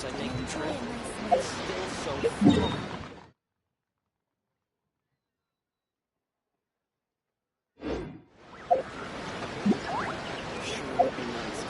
I make the trip. It's still so fun. Sure would be nice.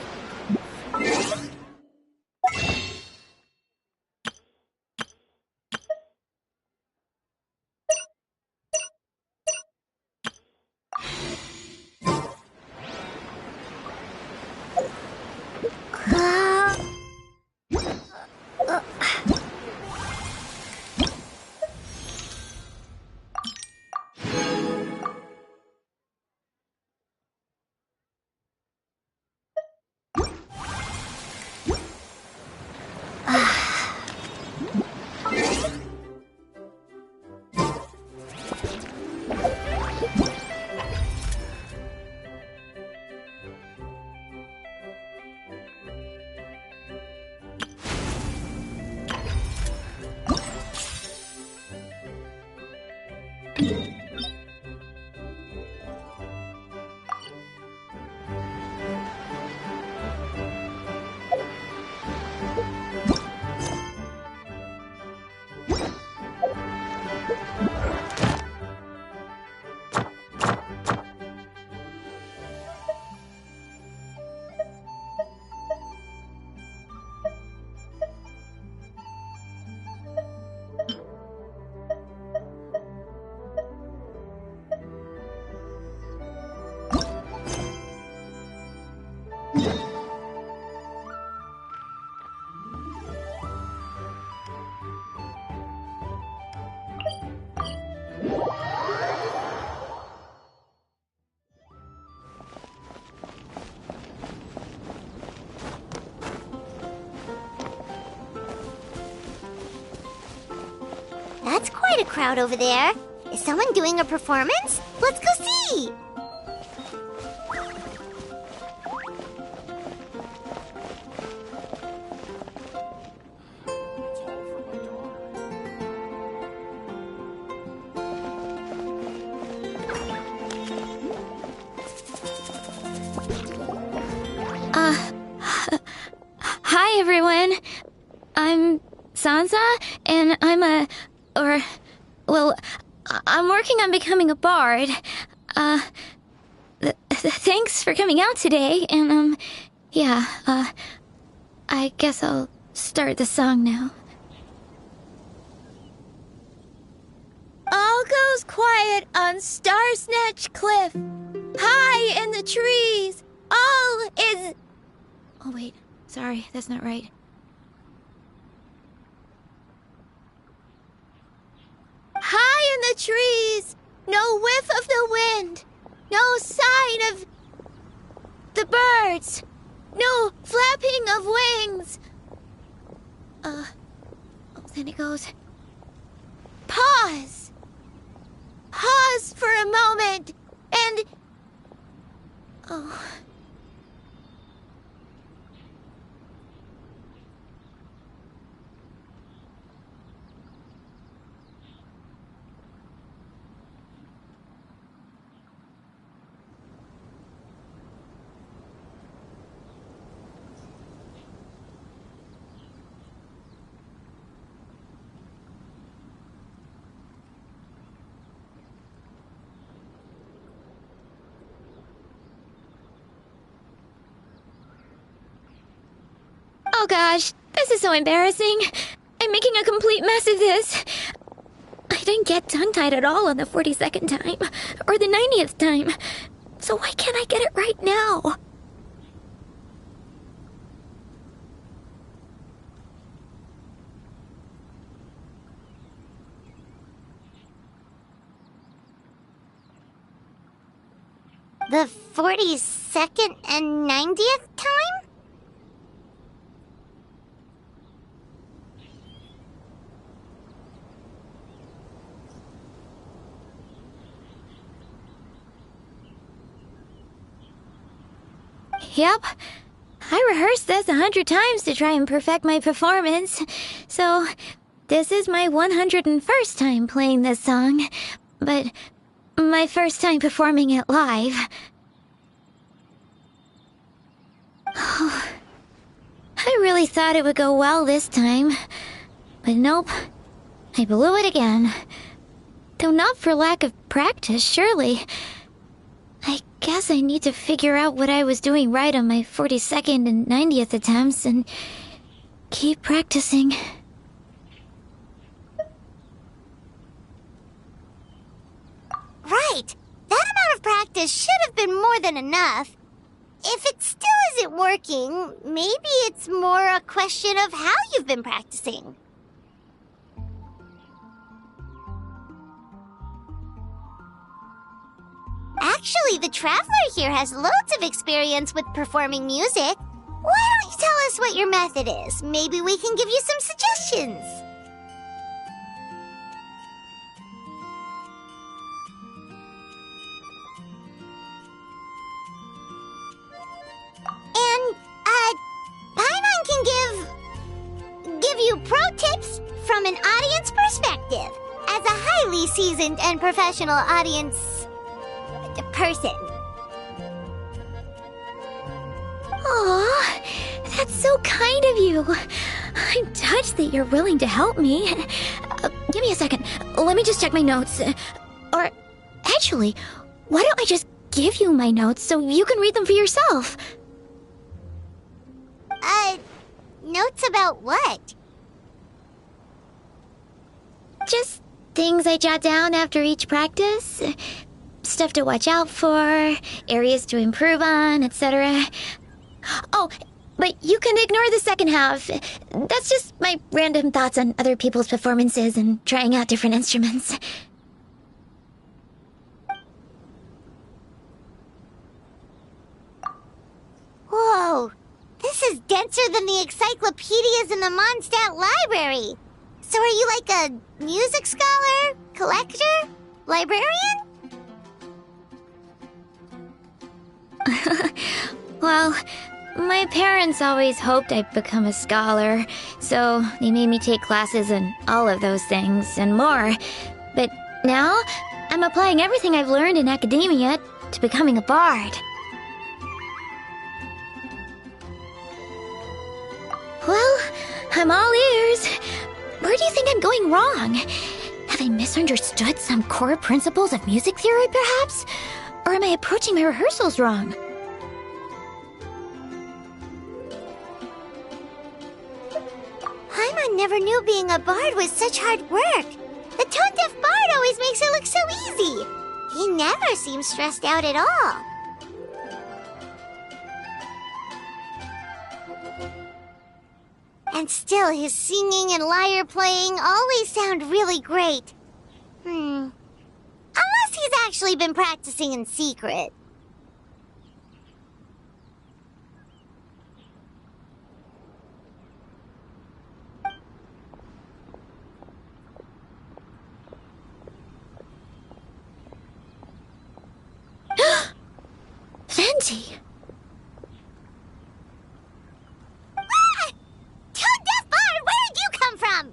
That's quite a crowd over there. Is someone doing a performance? Let's go see! Hi everyone. I'm Sansa, and I'm working on becoming a bard. Thanks for coming out today, and, I guess I'll start the song now. All goes quiet on Starsnatch Cliff. High in the trees, all is... Oh wait, sorry, that's not right. High in the trees, no whiff of the wind, no sign of the birds, no flapping of wings. Then it goes... Pause. Pause for a moment, and... Oh... Oh gosh, this is so embarrassing. I'm making a complete mess of this. I didn't get tongue-tied at all on the 42nd time, or the 90th time. So why can't I get it right now? The 42nd and 90th time? Yep. I rehearsed this 100 times to try and perfect my performance. So, this is my 101st time playing this song. But my first time performing it live. I really thought it would go well this time. But nope. I blew it again. Though not for lack of practice, surely. I guess I need to figure out what I was doing right on my 42nd and 90th attempts and keep practicing. Right. That amount of practice should have been more than enough. If it still isn't working, maybe it's more a question of how you've been practicing. Actually, the Traveler here has loads of experience with performing music. Why don't you tell us what your method is? Maybe we can give you some suggestions. And, Paimon can give you pro tips from an audience perspective, as a highly seasoned and professional audience person. Aw, that's so kind of you. I'm touched that you're willing to help me. Give me a second. Let me just check my notes. Or, actually, why don't I just give you my notes so you can read them for yourself? Notes about what? Just things I jot down after each practice. Stuff to watch out for, areas to improve on, etc. Oh, but you can ignore the second half. That's just my random thoughts on other people's performances and trying out different instruments. Whoa! This is denser than the encyclopedias in the Mondstadt library. So are you like a music scholar? Collector? Librarian? Well, my parents always hoped I'd become a scholar, so they made me take classes in all of those things and more. But now, I'm applying everything I've learned in academia to becoming a bard. Well, I'm all ears. Where do you think I'm going wrong? Have I misunderstood some core principles of music theory, perhaps? Or am I approaching my rehearsals wrong? Paimon never knew being a bard was such hard work. The tone-deaf bard always makes it look so easy. He never seems stressed out at all. And still, his singing and lyre playing always sound really great. Unless he's actually been practicing in secret. Venti! Ah! Tone-deaf bard, where did you come from?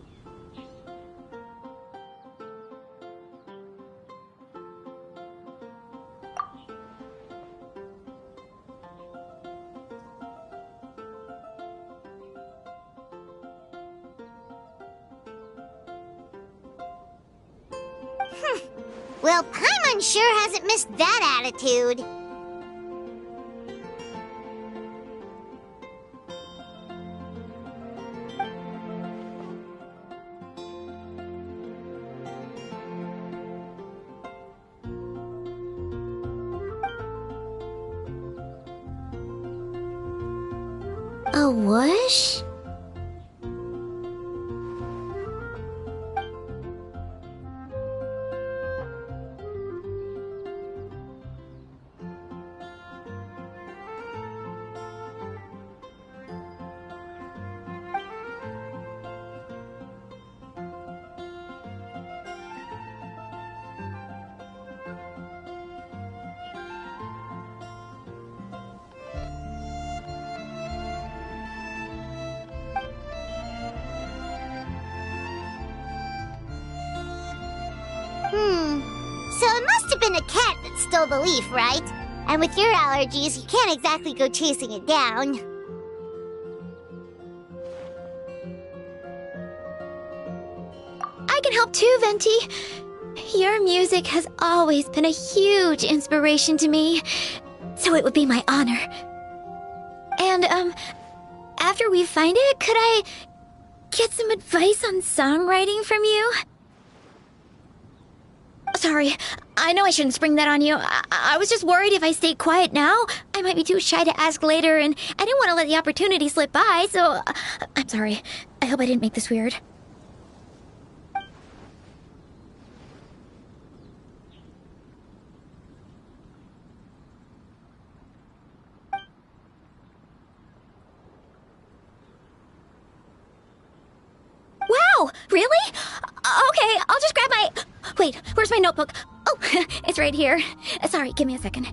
Well, Paimon sure hasn't missed that attitude. A whoosh? So it must have been a cat that stole the leaf, right? And with your allergies, you can't exactly go chasing it down. I can help too, Venti. Your music has always been a huge inspiration to me, so it would be my honor. And, after we find it, could I get some advice on songwriting from you? Sorry, I know I shouldn't spring that on you. I was just worried if I stayed quiet now, I might be too shy to ask later, and I didn't want to let the opportunity slip by, so I'm sorry. I hope I didn't make this weird. Wow, really? Okay, I'll just grab my... Wait, where's my notebook? Oh, it's right here. Sorry, give me a second.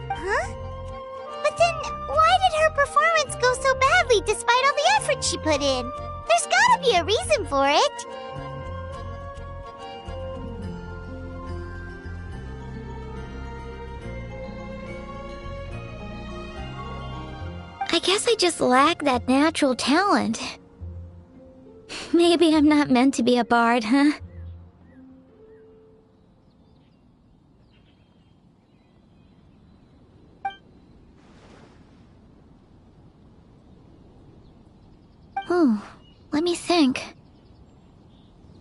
Huh? But then, why did her performance go so badly despite all the effort she put in? There's gotta be a reason for it. I guess I just lack that natural talent. Maybe I'm not meant to be a bard, huh? Oh, let me think.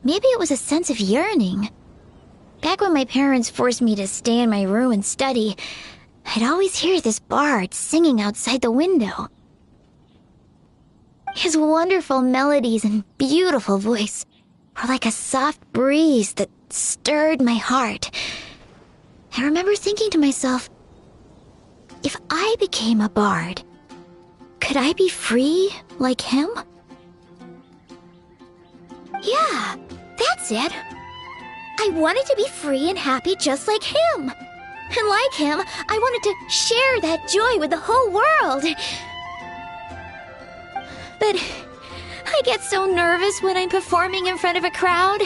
Maybe it was a sense of yearning. Back when my parents forced me to stay in my room and study, I'd always hear this bard singing outside the window. His wonderful melodies and beautiful voice were like a soft breeze that stirred my heart. I remember thinking to myself, if I became a bard, could I be free like him? Yeah, that's it. I wanted to be free and happy just like him. And like him, I wanted to share that joy with the whole world. But I get so nervous when I'm performing in front of a crowd.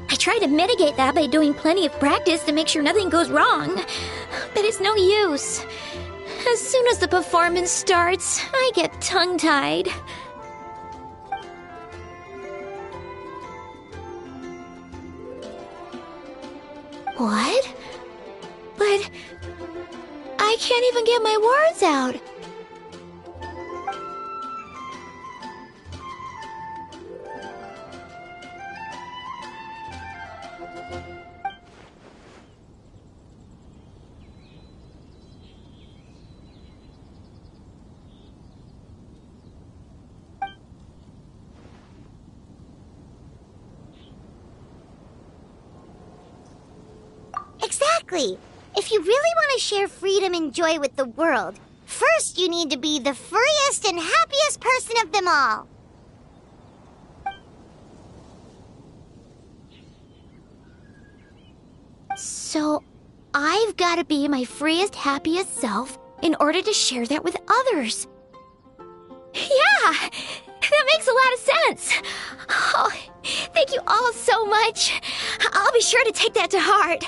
I try to mitigate that by doing plenty of practice to make sure nothing goes wrong. But it's no use. As soon as the performance starts, I get tongue-tied. What? But I can't even get my words out. Exactly. If you really want to share freedom and joy with the world, first you need to be the freest and happiest person of them all. So, I've got to be my freest, happiest self in order to share that with others. Yeah! That makes a lot of sense! Oh, thank you all so much. I'll be sure to take that to heart.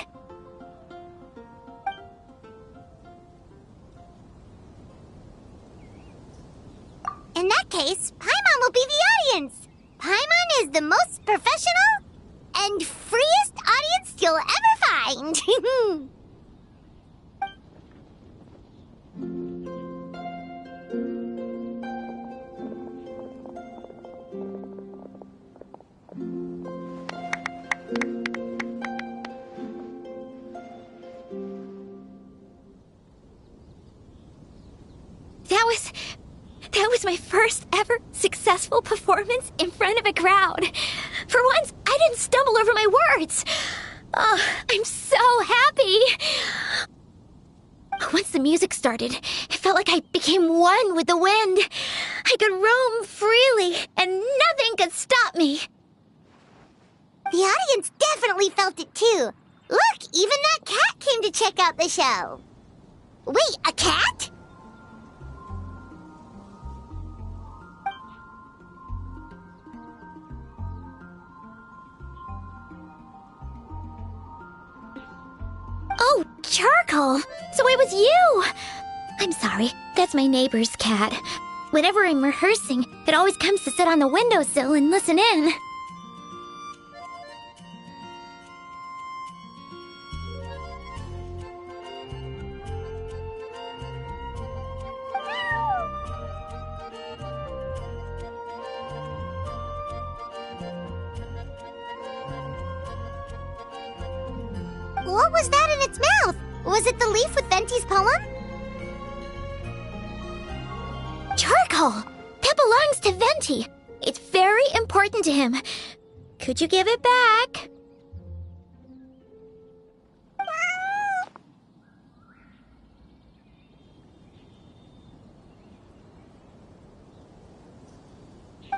In that case, Paimon will be the audience. Paimon is the most professional and freest audience you'll ever find. That was my first ever successful performance in front of a crowd. For once, I didn't stumble over my words. Oh, I'm so happy. Once the music started, it felt like I became one with the wind. I could roam freely, and nothing could stop me. The audience definitely felt it too. Look, even that cat came to check out the show. Wait, a cat? Oh, Charcoal! So it was you! I'm sorry, that's my neighbor's cat. Whenever I'm rehearsing, it always comes to sit on the windowsill and listen in. What was that in its mouth? Was it the leaf with Venti's poem? Charcoal! That belongs to Venti. It's very important to him. Could you give it back?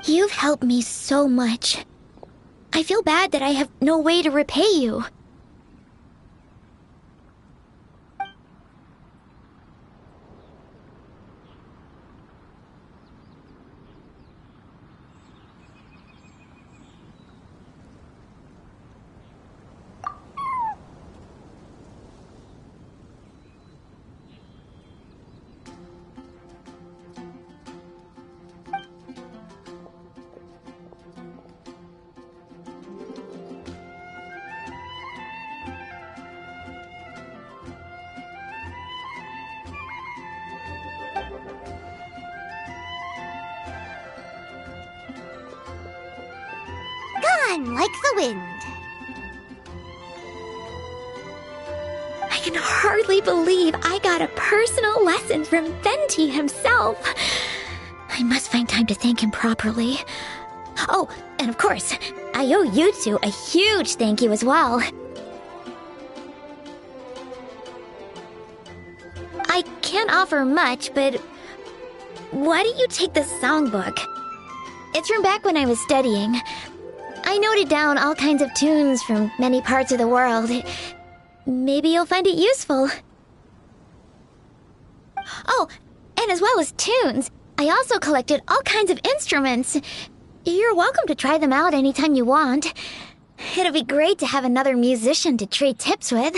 You've helped me so much. I feel bad that I have no way to repay you. Gone like the wind. I can hardly believe I got a personal lesson from Venti himself. I must find time to thank him properly. Oh, and of course, I owe you two a huge thank you as well. I can't offer much, but why don't you take this songbook? It's from back when I was studying. I noted down all kinds of tunes from many parts of the world. Maybe you'll find it useful. Oh, and as well as tunes, I also collected all kinds of instruments. You're welcome to try them out anytime you want. It'll be great to have another musician to trade tips with.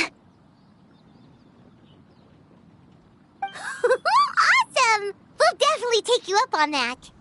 Awesome! We'll definitely take you up on that.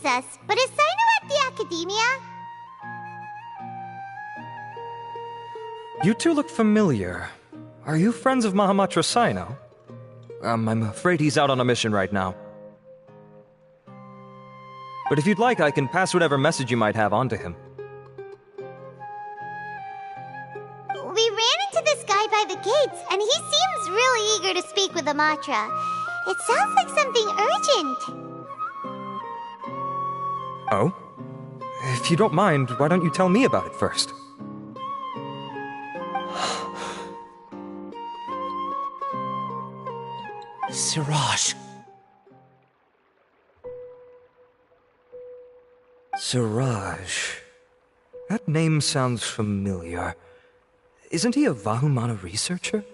us, but is Sino at the academia? You two look familiar. Are you friends of Mahamatra Sino? I'm afraid he's out on a mission right now. But if you'd like, I can pass whatever message you might have on to him. We ran into this guy by the gates, and he seems really eager to speak with Amatra. It sounds like something urgent. Oh? If you don't mind, why don't you tell me about it first? Siraj. Siraj. That name sounds familiar. Isn't he a Vahumana researcher?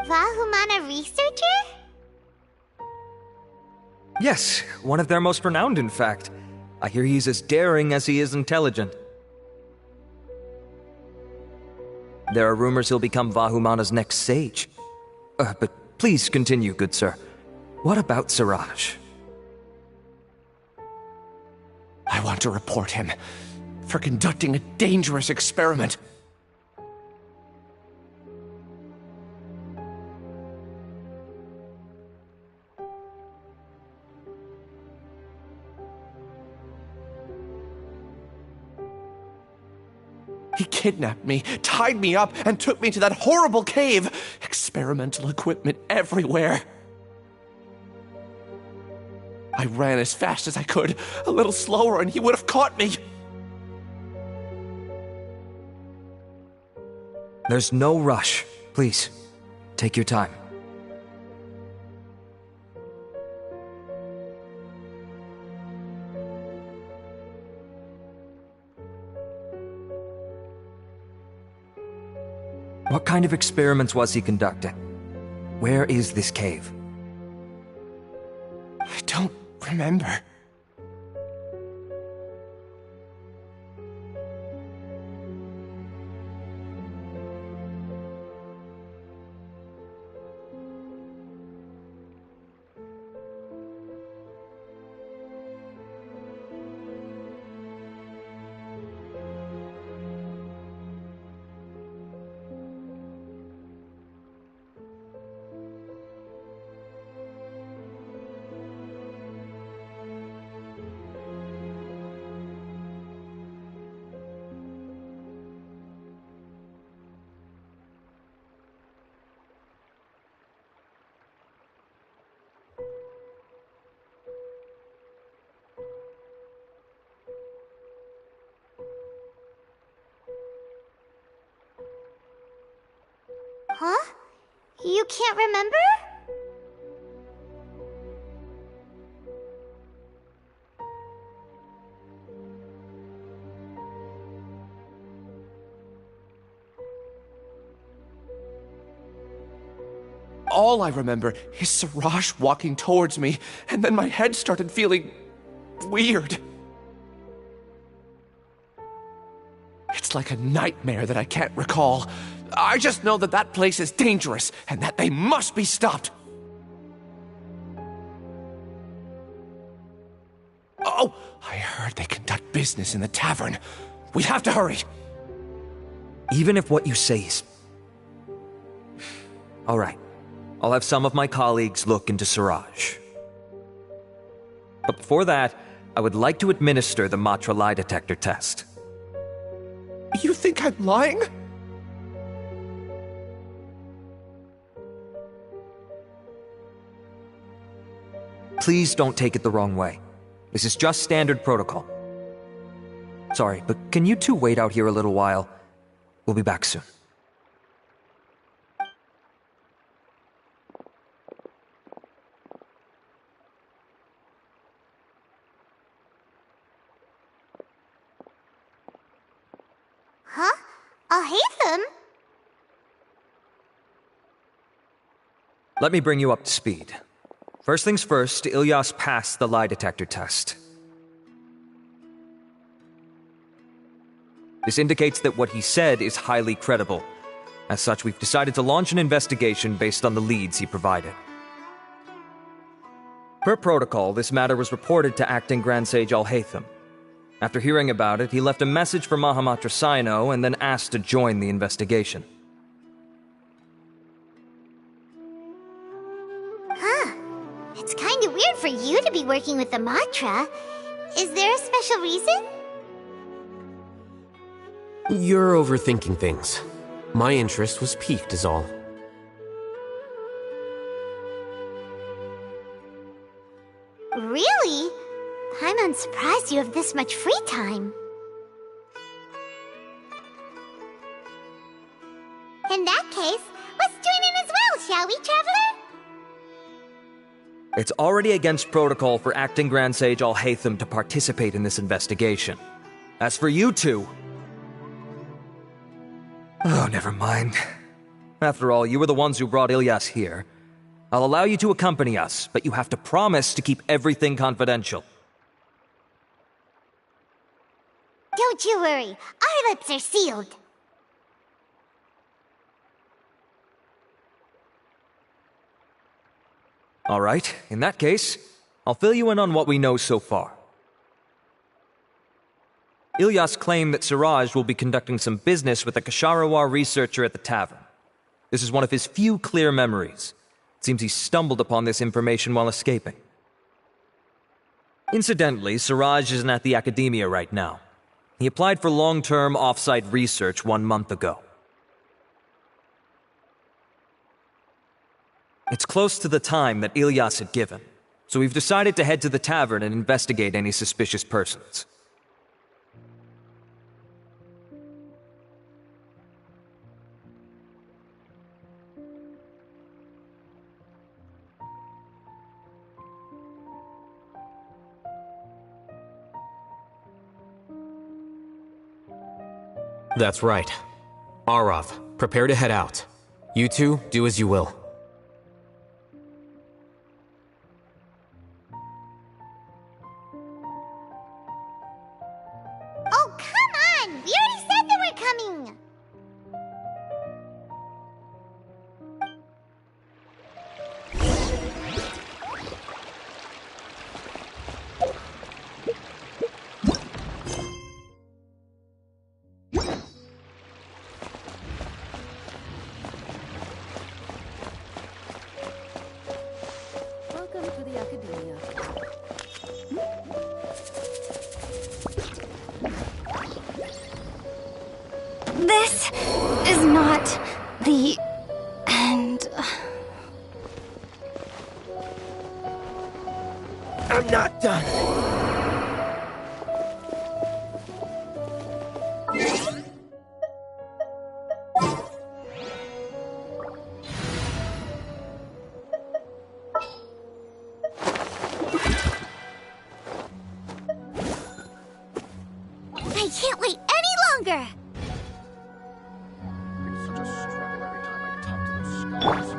Vahumana researcher? Yes, one of their most renowned, in fact. I hear he's as daring as he is intelligent. There are rumors he'll become Vahumana's next sage. But please continue, good sir. What about Siraj? I want to report him for conducting a dangerous experiment. He kidnapped me, tied me up, and took me to that horrible cave. Experimental equipment everywhere. I ran as fast as I could, a little slower, and he would have caught me. There's no rush. Please, take your time. What kind of experiments was he conducting? Where is this cave? I don't remember. Huh? You can't remember? All I remember is Siraj walking towards me, and then my head started feeling weird. It's like a nightmare that I can't recall. I just know that that place is dangerous, and that they must be stopped. Oh, I heard they conduct business in the tavern. We have to hurry. Even if what you say is... All right. I'll have some of my colleagues look into Siraj. But before that, I would like to administer the Matra lie detector test. You think I'm lying? Please don't take it the wrong way. This is just standard protocol. Sorry, but can you two wait out here a little while? We'll be back soon. Huh? I'll hate them. Let me bring you up to speed. First things first, Ilyas passed the lie detector test. This indicates that what he said is highly credible, As such, we've decided to launch an investigation based on the leads he provided. Per protocol, this matter was reported to Acting Grand Sage Al-Haytham. After hearing about it, he left a message for Mahamatra Sino and then asked to join the investigation. Huh. It's kinda weird for you to be working with the Matra. Is there a special reason? You're overthinking things. My interest was piqued is all. Really? I'm unsurprised you have this much free time. In that case, let's join in as well, shall we, Traveler? It's already against protocol for Acting Grand Sage Al-Haytham to participate in this investigation. As for you two... Oh, never mind. After all, you were the ones who brought Ilyas here. I'll allow you to accompany us, but you have to promise to keep everything confidential. Don't you worry, our lips are sealed. All right, in that case, I'll fill you in on what we know so far. Ilyas claimed that Siraj will be conducting some business with a Kasharawar researcher at the tavern. This is one of his few clear memories. It seems he stumbled upon this information while escaping. Incidentally, Siraj isn't at the academia right now. He applied for long-term off-site research 1 month ago. It's close to the time that Ilyas had given, so we've decided to head to the tavern and investigate any suspicious persons. That's right. Arav, prepare to head out. You two, do as you will. Oh, come on! We already said that we're coming! Welcome to the Academia. This is not the end. I'm not done. I can't wait any longer! It's such a struggle every time I talk to those scholars.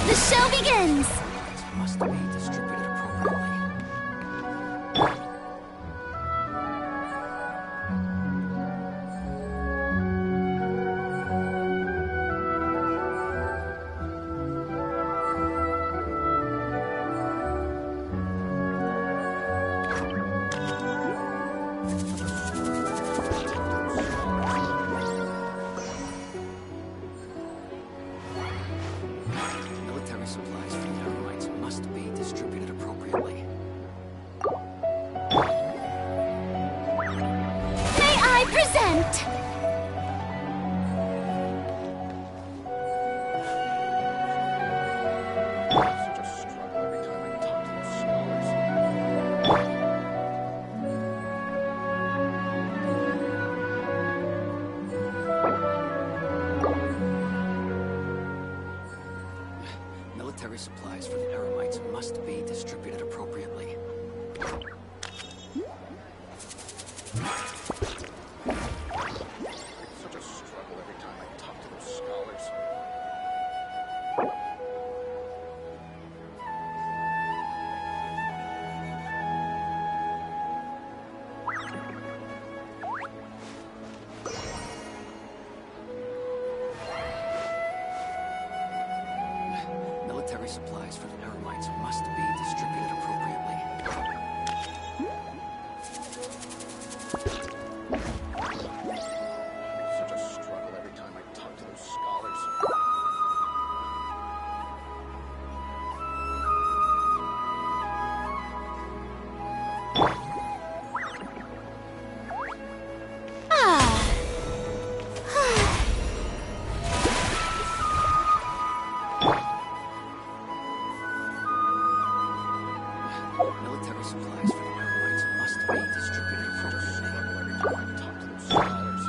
The show begins! Must be distributed appropriately. Military supplies for the Eremites must be distributed appropriately. May I present? Such a struggle every time I talk to those scholars. Military supplies for the Eremites must be distributed appropriately. It's such a struggle every time I talk to those scholars. Military supplies for the Eremites must be distributed appropriately. Such a struggle every time I talk to those scholars. Military supplies for the Eremites must be distributed appropriately. Every time I talk to those scholars.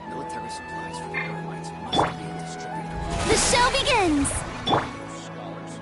Military supplies for the Eremites must be distributed appropriately. The show begins! Scholars.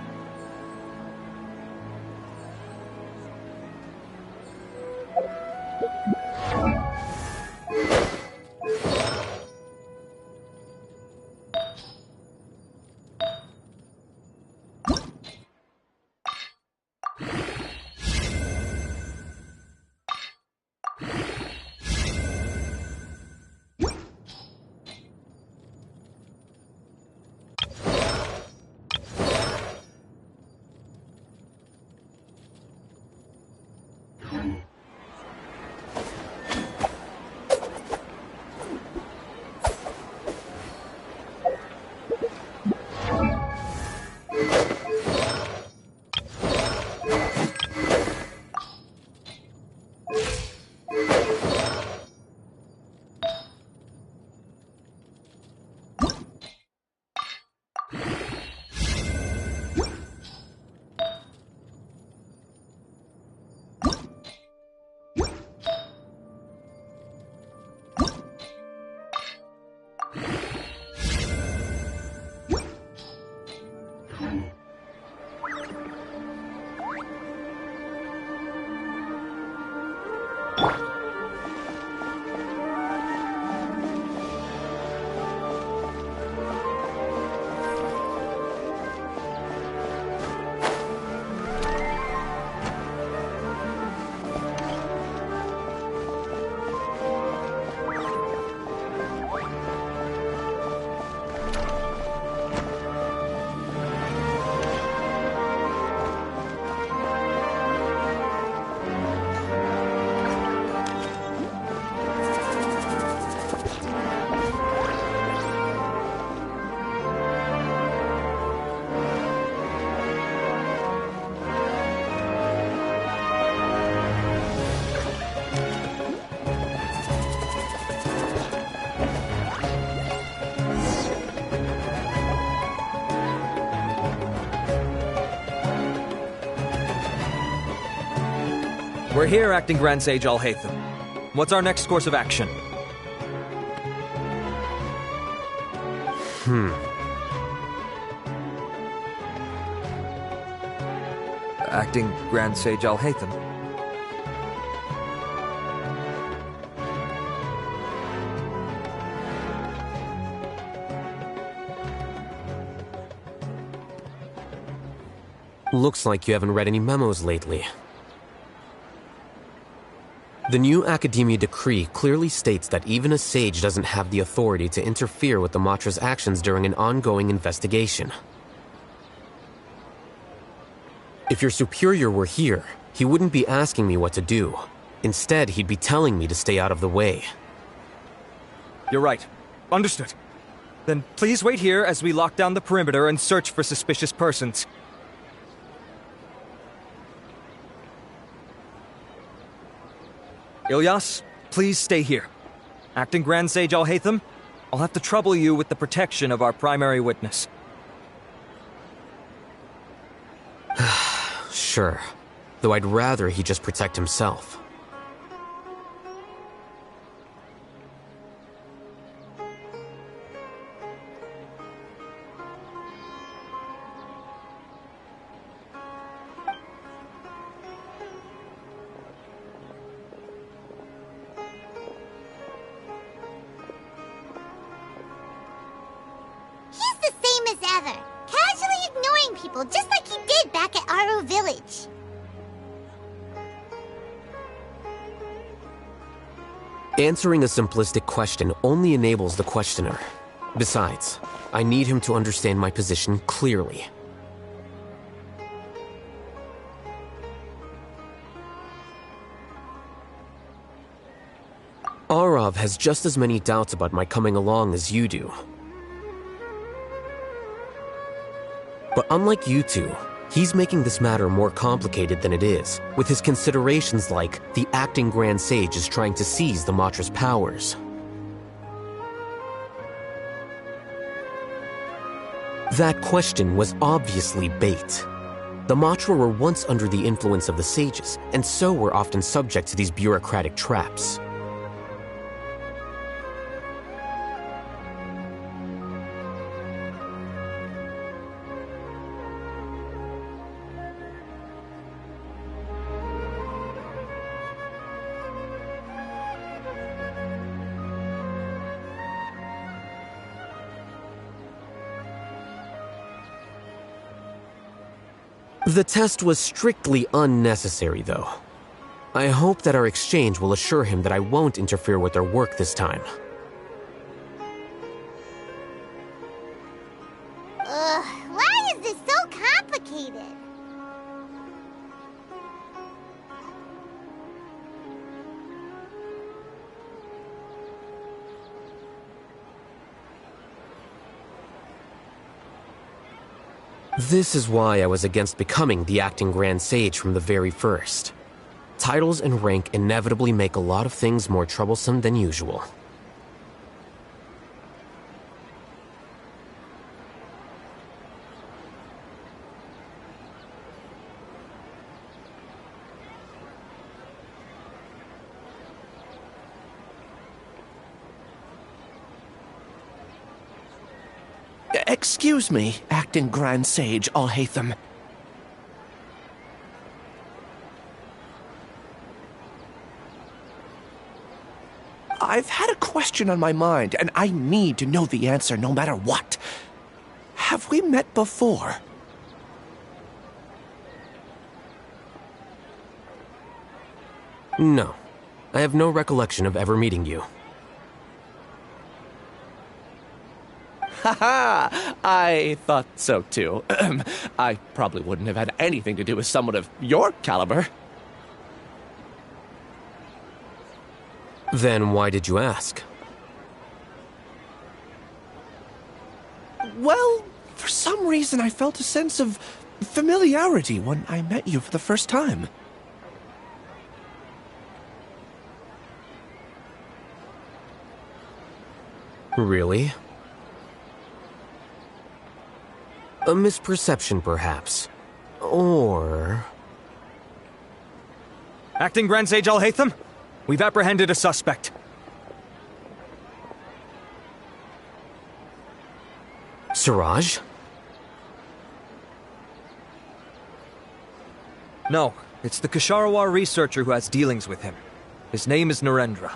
We're here, Acting Grand Sage Alhaitham. What's our next course of action? Acting Grand Sage Alhaitham. Looks like you haven't read any memos lately. The new Academia decree clearly states that even a sage doesn't have the authority to interfere with the Matra's actions during an ongoing investigation. If your superior were here, he wouldn't be asking me what to do. Instead, he'd be telling me to stay out of the way. You're right. Understood. Then please wait here as we lock down the perimeter and search for suspicious persons. Ilyas, please stay here. Acting Grand Sage Alhaitham, I'll have to trouble you with the protection of our primary witness. Sure. Though I'd rather he just protect himself. ever, casually ignoring people just like he did back at Aru Village. Answering a simplistic question only enables the questioner. Besides, I need him to understand my position clearly. Arav has just as many doubts about my coming along as you do. But unlike you two, he's making this matter more complicated than it is, with his considerations like the acting Grand Sage is trying to seize the Matra's powers. That question was obviously bait. The Matra were once under the influence of the sages, and so were often subject to these bureaucratic traps. The test was strictly unnecessary, though. I hope that our exchange will assure him that I won't interfere with their work this time. Why is this so complicated? This is why I was against becoming the acting Grand Sage from the very first. Titles and rank inevitably make a lot of things more troublesome than usual. Excuse me, acting Grand Sage Alhaitham. I've had a question on my mind, and I need to know the answer no matter what. Have we met before? No. I have no recollection of ever meeting you. Haha! I thought so too. I probably wouldn't have had anything to do with someone of your caliber. Then why did you ask? Well, for some reason I felt a sense of familiarity when I met you for the first time. Really? A misperception, perhaps. Or... Acting Grand Sage Alhaitham, we've apprehended a suspect. Siraj? No, it's the Kshatriya researcher who has dealings with him. His name is Narendra.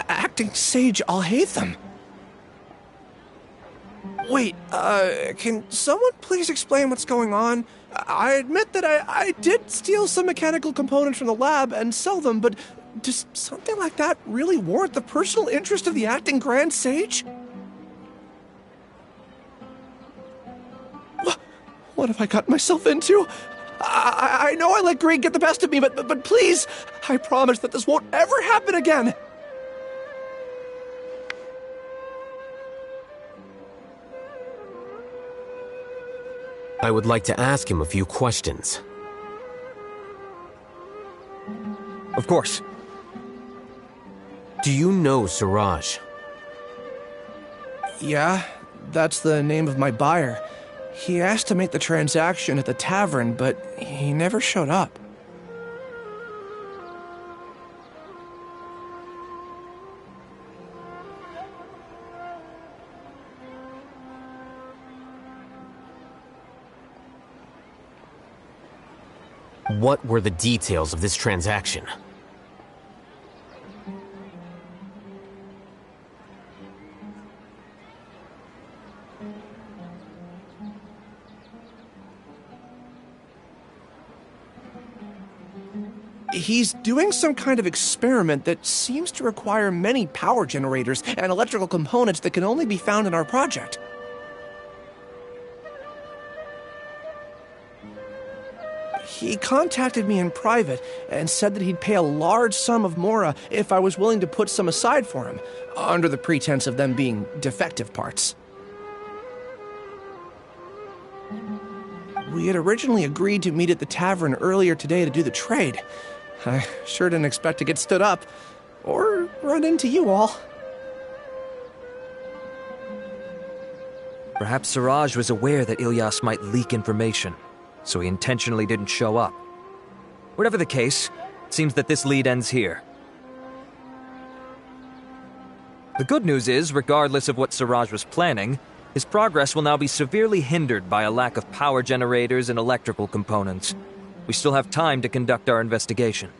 Acting Sage Alhaitham? Wait, can someone please explain what's going on? I admit that I did steal some mechanical components from the lab and sell them, but does something like that really warrant the personal interest of the acting Grand Sage? What have I gotten myself into? I know I let greed get the best of me, but please, I promise that this won't ever happen again. I would like to ask him a few questions. Of course. Do you know Siraj? Yeah, that's the name of my buyer. He asked to make the transaction at the tavern, but he never showed up. What were the details of this transaction? He's doing some kind of experiment that seems to require many power generators and electrical components that can only be found in our project. He contacted me in private and said that he'd pay a large sum of mora if I was willing to put some aside for him, under the pretense of them being defective parts. We had originally agreed to meet at the tavern earlier today to do the trade. I sure didn't expect to get stood up, or run into you all. Perhaps Siraj was aware that Ilyas might leak information, so he intentionally didn't show up. Whatever the case, it seems that this lead ends here. The good news is, regardless of what Siraj was planning, his progress will now be severely hindered by a lack of power generators and electrical components. We still have time to conduct our investigation.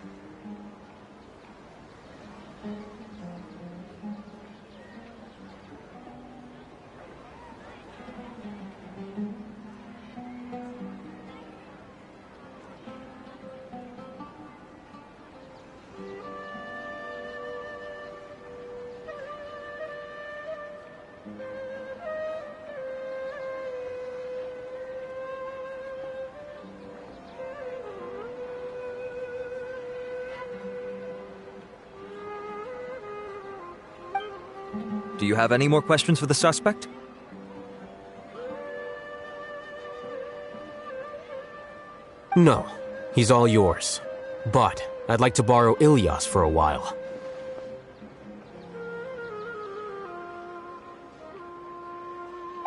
Do you have any more questions for the suspect? No, he's all yours. But I'd like to borrow Ilyas for a while.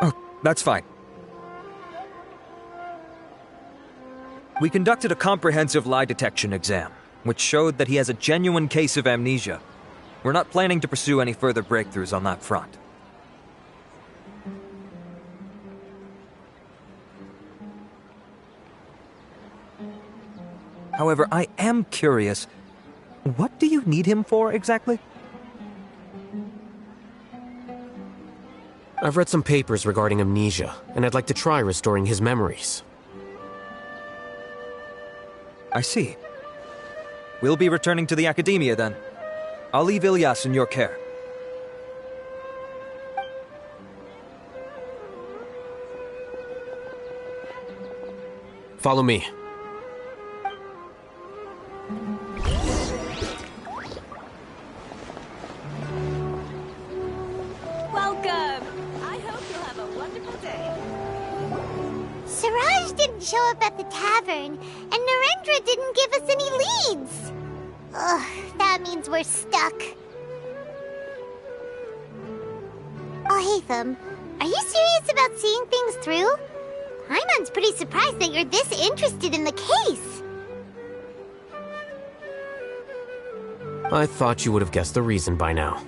Oh, that's fine. We conducted a comprehensive lie detection exam, which showed that he has a genuine case of amnesia. We're not planning to pursue any further breakthroughs on that front. However, I am curious, what do you need him for exactly? I've read some papers regarding amnesia, and I'd like to try restoring his memories. I see. We'll be returning to the academia then. I'll leave Ilyas in your care. Follow me. Welcome! I hope you'll have a wonderful day. Siraj didn't show up at the tavern, and Narendra didn't give us any leads. Ugh, that means we're stuck. Oh, Hatham, are you serious about seeing things through? Paimon's pretty surprised that you're this interested in the case. I thought you would have guessed the reason by now.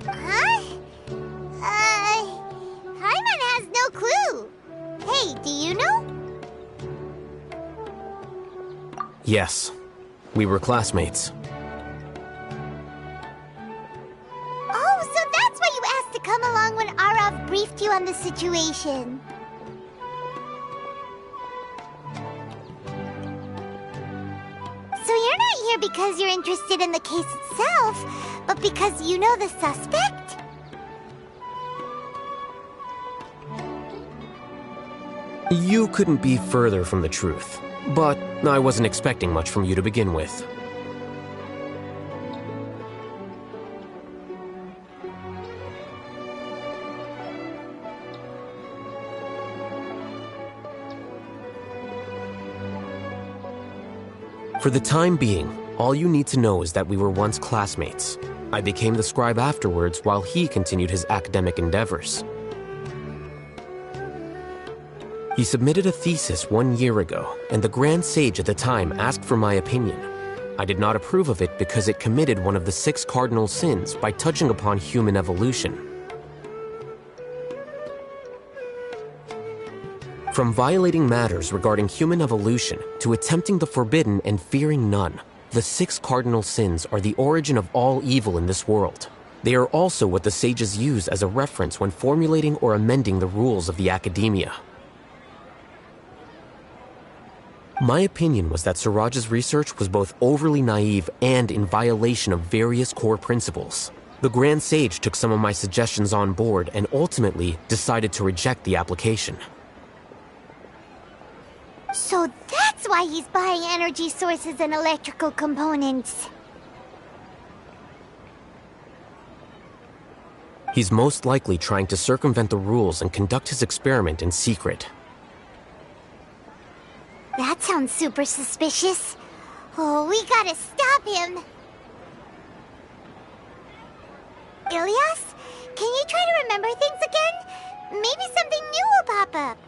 Huh? Paimon has no clue. Hey, do you know? Yes, we were classmates. Oh, so that's why you asked to come along when Arav briefed you on the situation. So you're not here because you're interested in the case itself, but because you know the suspect? You couldn't be further from the truth, but I wasn't expecting much from you to begin with. For the time being, all you need to know is that we were once classmates. I became the scribe afterwards while he continued his academic endeavors. He submitted a thesis 1 year ago, and the Grand Sage at the time asked for my opinion. I did not approve of it because it committed one of the 6 cardinal sins by touching upon human evolution. From violating matters regarding human evolution to attempting the forbidden and fearing none, the 6 cardinal sins are the origin of all evil in this world. They are also what the sages use as a reference when formulating or amending the rules of the academia. My opinion was that Suraj's research was both overly naive and in violation of various core principles. The Grand Sage took some of my suggestions on board and ultimately decided to reject the application. So that's why he's buying energy sources and electrical components. He's most likely trying to circumvent the rules and conduct his experiment in secret. That sounds super suspicious. Oh, we gotta stop him. Ilias, can you try to remember things again? Maybe something new will pop up.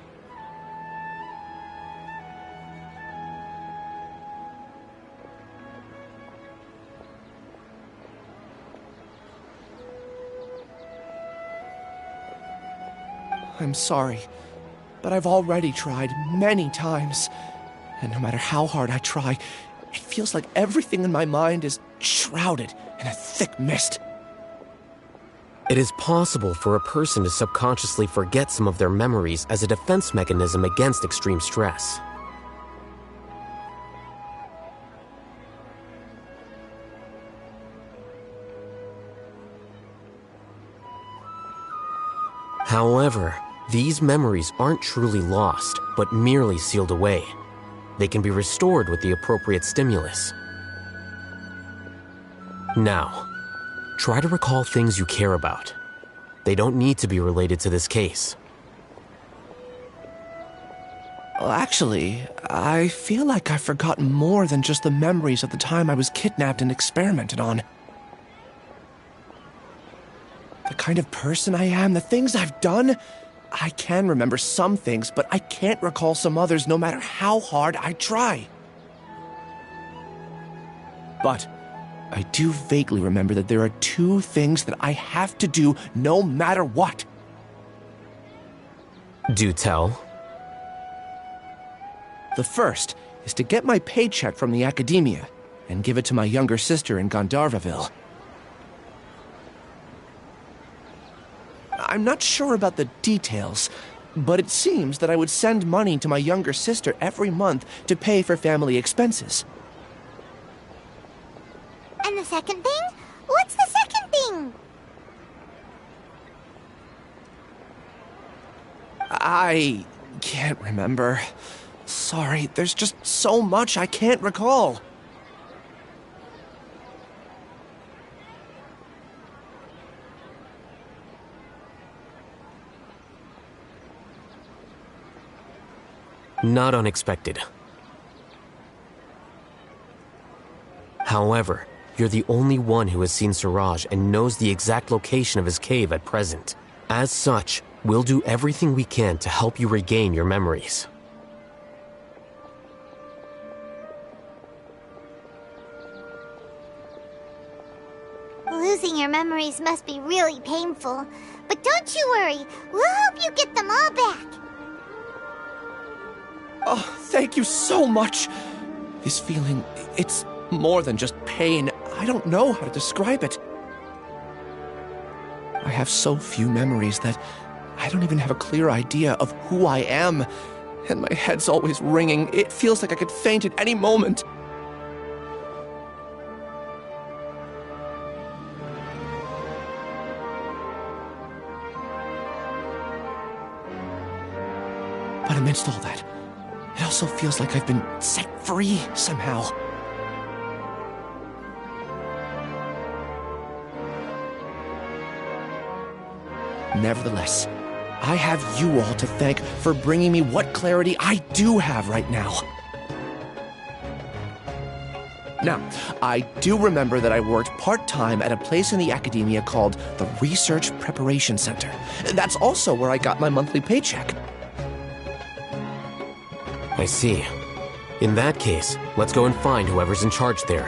I'm sorry, but I've already tried many times. And no matter how hard I try, it feels like everything in my mind is shrouded in a thick mist. It is possible for a person to subconsciously forget some of their memories as a defense mechanism against extreme stress. However, these memories aren't truly lost, but merely sealed away. They can be restored with the appropriate stimulus. Now, try to recall things you care about. They don't need to be related to this case. Well, actually, I feel like I've forgotten more than just the memories of the time I was kidnapped and experimented on. The kind of person I am, the things I've done, I can remember some things, but I can't recall some others no matter how hard I try. But I do vaguely remember that there are 2 things that I have to do no matter what. Do tell. The first is to get my paycheck from the academia and give it to my younger sister in Gandharvaville. I'm not sure about the details, but it seems that I would send money to my younger sister every month to pay for family expenses. And the second thing? What's the second thing? I can't remember. Sorry, there's just so much I can't recall. Not unexpected. However, you're the only one who has seen Suraj and knows the exact location of his cave at present. As such, we'll do everything we can to help you regain your memories. Losing your memories must be really painful. But don't you worry, we'll help you get them all back. Oh, thank you so much. This feeling, it's more than just pain. I don't know how to describe it. I have so few memories that I don't even have a clear idea of who I am. And my head's always ringing. It feels like I could faint at any moment. But amidst all that, it also feels like I've been set free somehow. Nevertheless, I have you all to thank for bringing me what clarity I do have right now. Now, I do remember that I worked part-time at a place in the academia called the Research Preparation Center. That's also where I got my monthly paycheck. I see. In that case, let's go and find whoever's in charge there.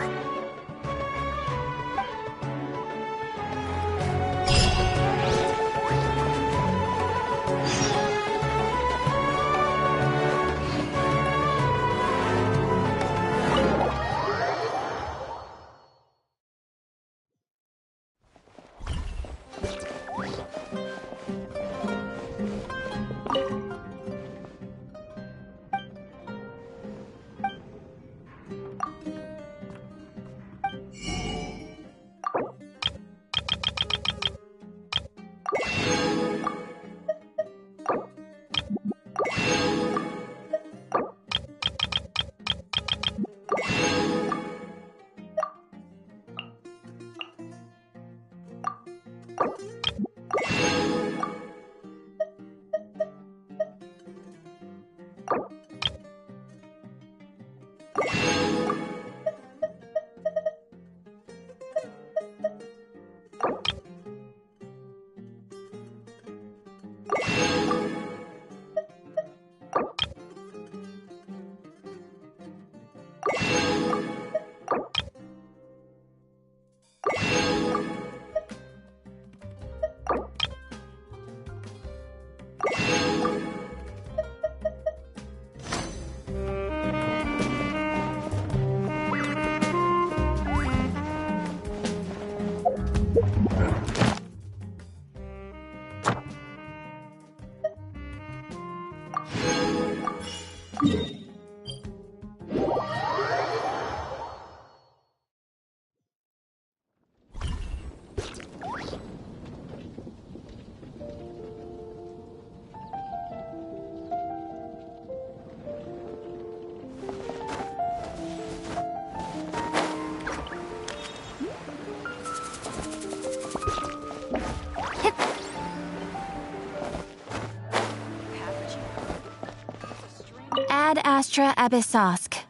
Ad Astra Abyssosk.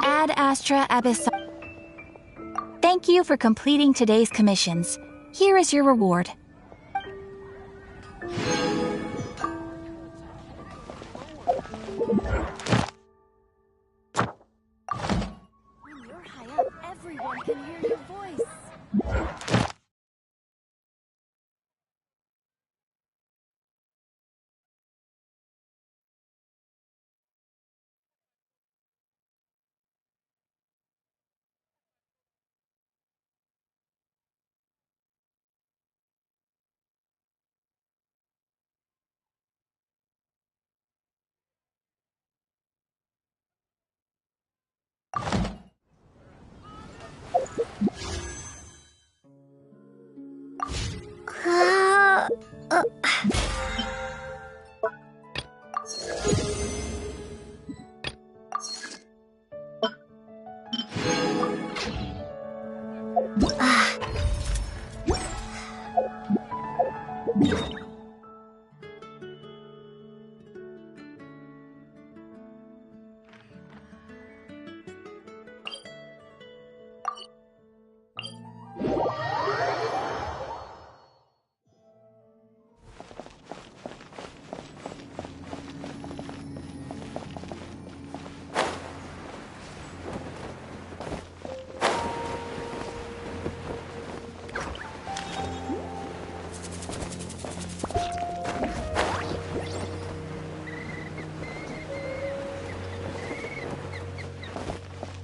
Ad Astra Abyssosk. Thank you for completing today's commissions. Here is your reward. When you're high up, everyone can hear your voice.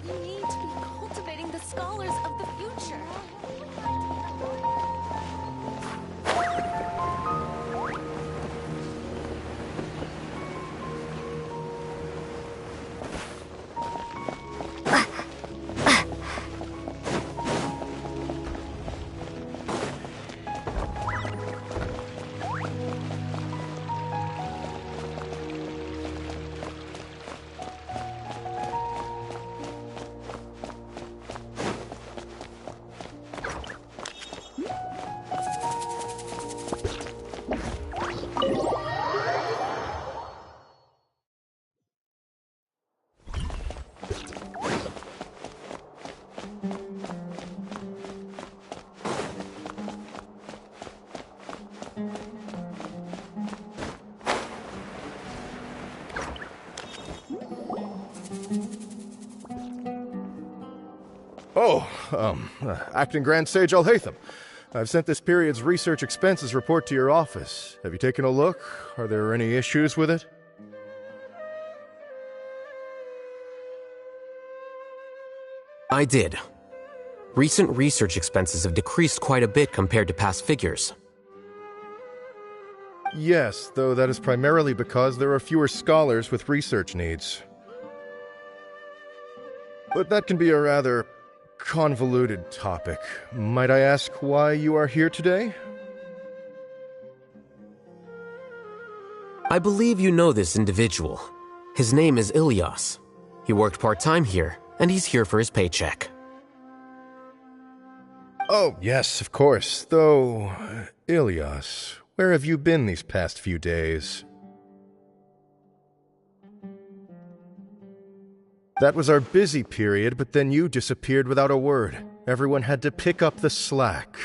We need to be cultivating the scholars of the future. Acting Grand Sage Alhaitham. I've sent this period's research expenses report to your office. Have you taken a look? Are there any issues with it? I did. Recent research expenses have decreased quite a bit compared to past figures. Yes, though that is primarily because there are fewer scholars with research needs. But that can be a rather convoluted topic. Might I ask why you are here today? I believe you know this individual. His name is Ilias. He worked part-time here, and he's here for his paycheck. Oh, yes, of course. Though, Ilias, where have you been these past few days? That was our busy period, but then you disappeared without a word. Everyone had to pick up the slack.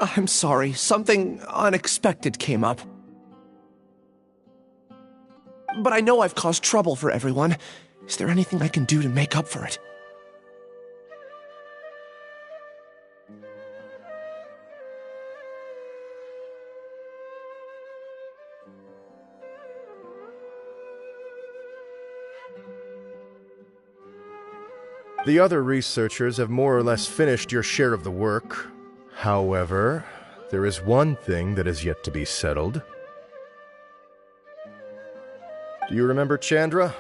I'm sorry, something unexpected came up. But I know I've caused trouble for everyone. Is there anything I can do to make up for it? The other researchers have more or less finished your share of the work. However, there is one thing that is yet to be settled. Do you remember Chandra?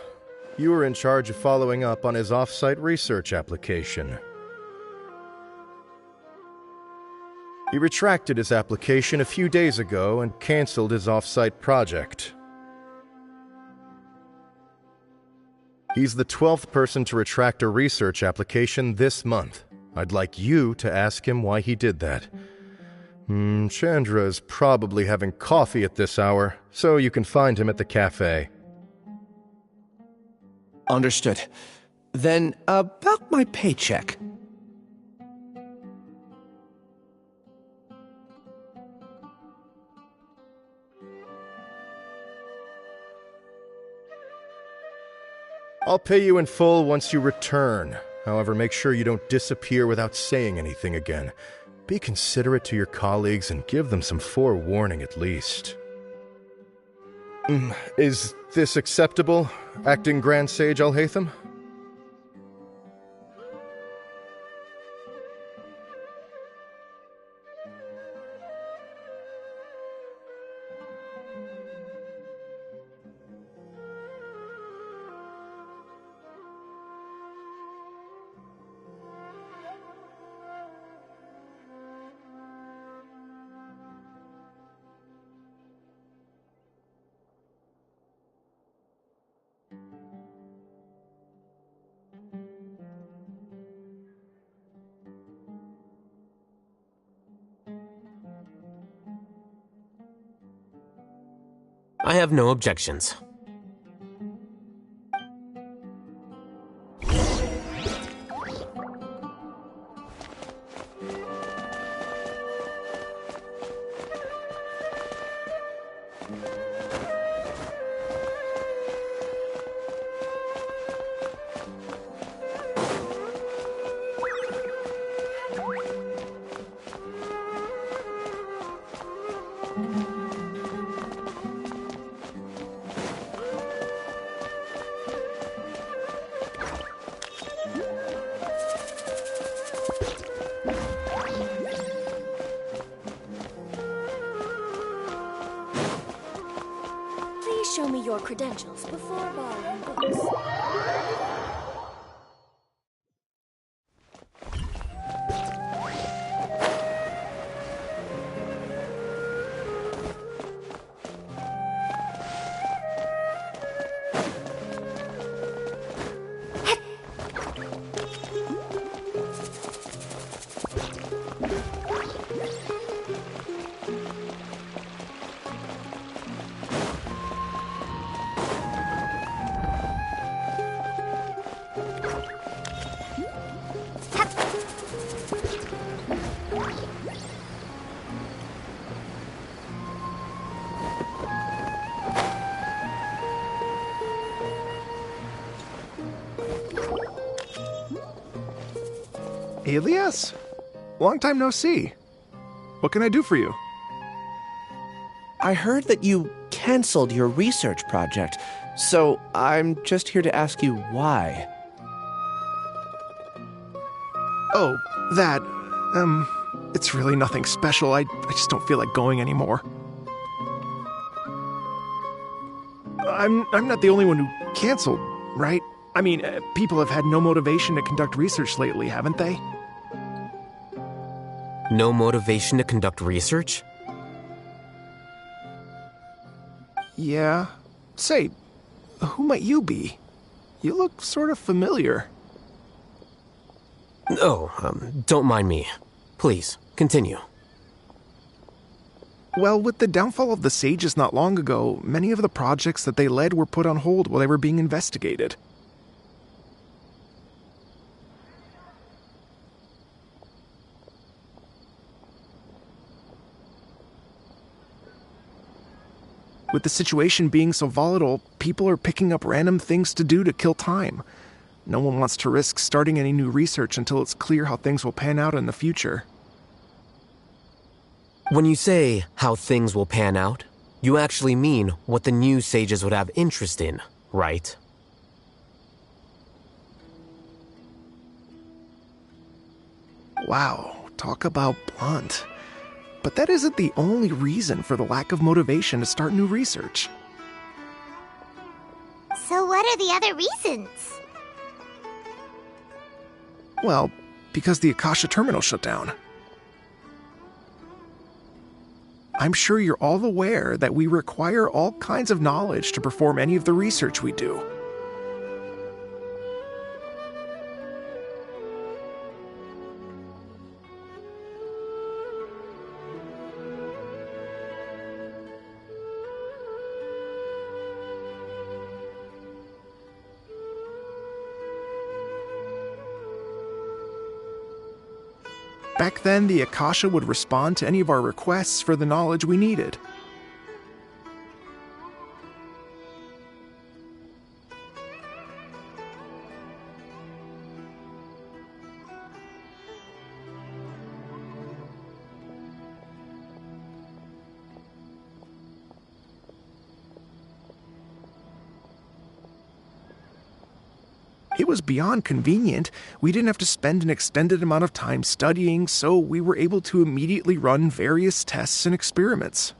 You were in charge of following up on his off-site research application. He retracted his application a few days ago and canceled his off-site project. He's the 12th person to retract a research application this month. I'd like you to ask him why he did that. Chandra is probably having coffee at this hour, so you can find him at the cafe. Understood. Then, about my paycheck. I'll pay you in full once you return. However, make sure you don't disappear without saying anything again. Be considerate to your colleagues and give them some forewarning at least. Is this acceptable, Acting Grand Sage Alhaitham? I have no objections. Show me your credentials before borrowing books. Alias? Long time no see. What can I do for you? I heard that you canceled your research project, so I'm just here to ask you why. Oh, that. It's really nothing special. I just don't feel like going anymore. I'm not the only one who canceled, right? I mean, people have had no motivation to conduct research lately, haven't they? No motivation to conduct research? Yeah. Say, who might you be? You look sort of familiar. Oh, don't mind me. Please, continue. Well, with the downfall of the Sages not long ago, many of the projects that they led were put on hold while they were being investigated. With the situation being so volatile, people are picking up random things to do to kill time. No one wants to risk starting any new research until it's clear how things will pan out in the future. When you say how things will pan out, you actually mean what the new sages would have interest in, right? Wow, talk about blunt. But that isn't the only reason for the lack of motivation to start new research. So what are the other reasons? Well, because the Akasha terminal shut down. I'm sure you're all aware that we require all kinds of knowledge to perform any of the research we do. Back then, the Akasha would respond to any of our requests for the knowledge we needed. It was beyond convenient. We didn't have to spend an extended amount of time studying, so we were able to immediately run various tests and experiments.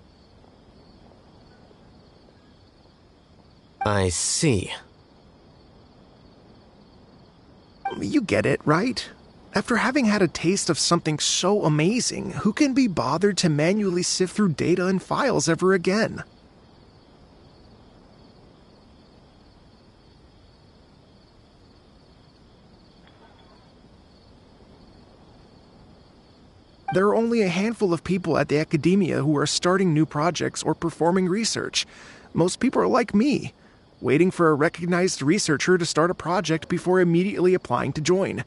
I see. You get it, right? After having had a taste of something so amazing, who can be bothered to manually sift through data and files ever again? There are only a handful of people at the academia who are starting new projects or performing research. Most people are like me, waiting for a recognized researcher to start a project before immediately applying to join.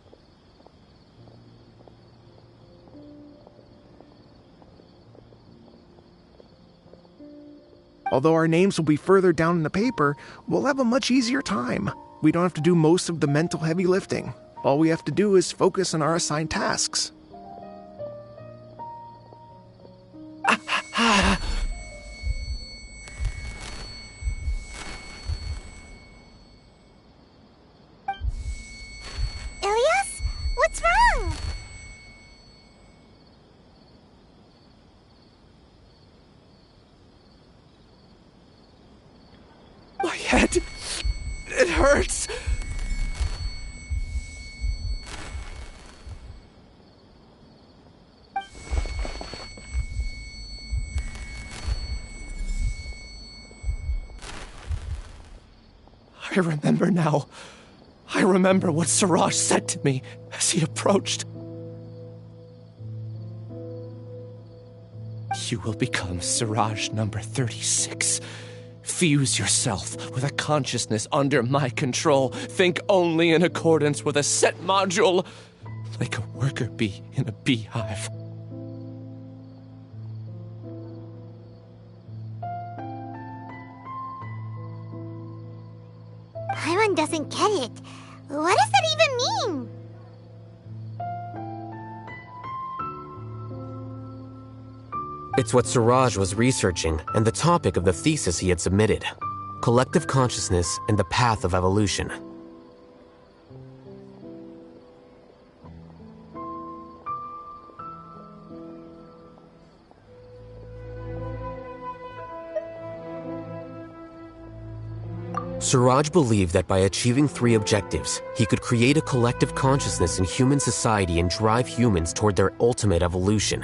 Although our names will be further down in the paper, we'll have a much easier time. We don't have to do most of the mental heavy lifting. All we have to do is focus on our assigned tasks. Ilias? What's wrong? My head... it hurts! I remember now. I remember what Siraj said to me as he approached. You will become Siraj number 36. Fuse yourself with a consciousness under my control. Think only in accordance with a set module, like a worker bee in a beehive. Paimon doesn't get it. What does that even mean? It's what Suraj was researching and the topic of the thesis he had submitted: collective consciousness and the path of evolution. Suraj believed that by achieving 3 objectives, he could create a collective consciousness in human society and drive humans toward their ultimate evolution.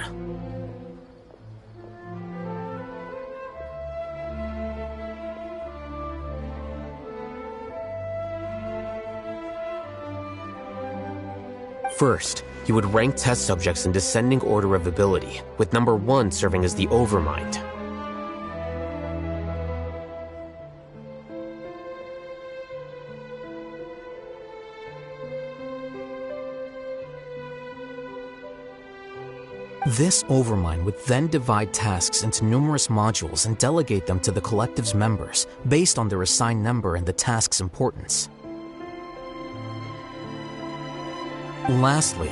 First, he would rank test subjects in descending order of ability, with number 1 serving as the overmind. This overmind would then divide tasks into numerous modules and delegate them to the collective's members based on their assigned number and the task's importance. Lastly,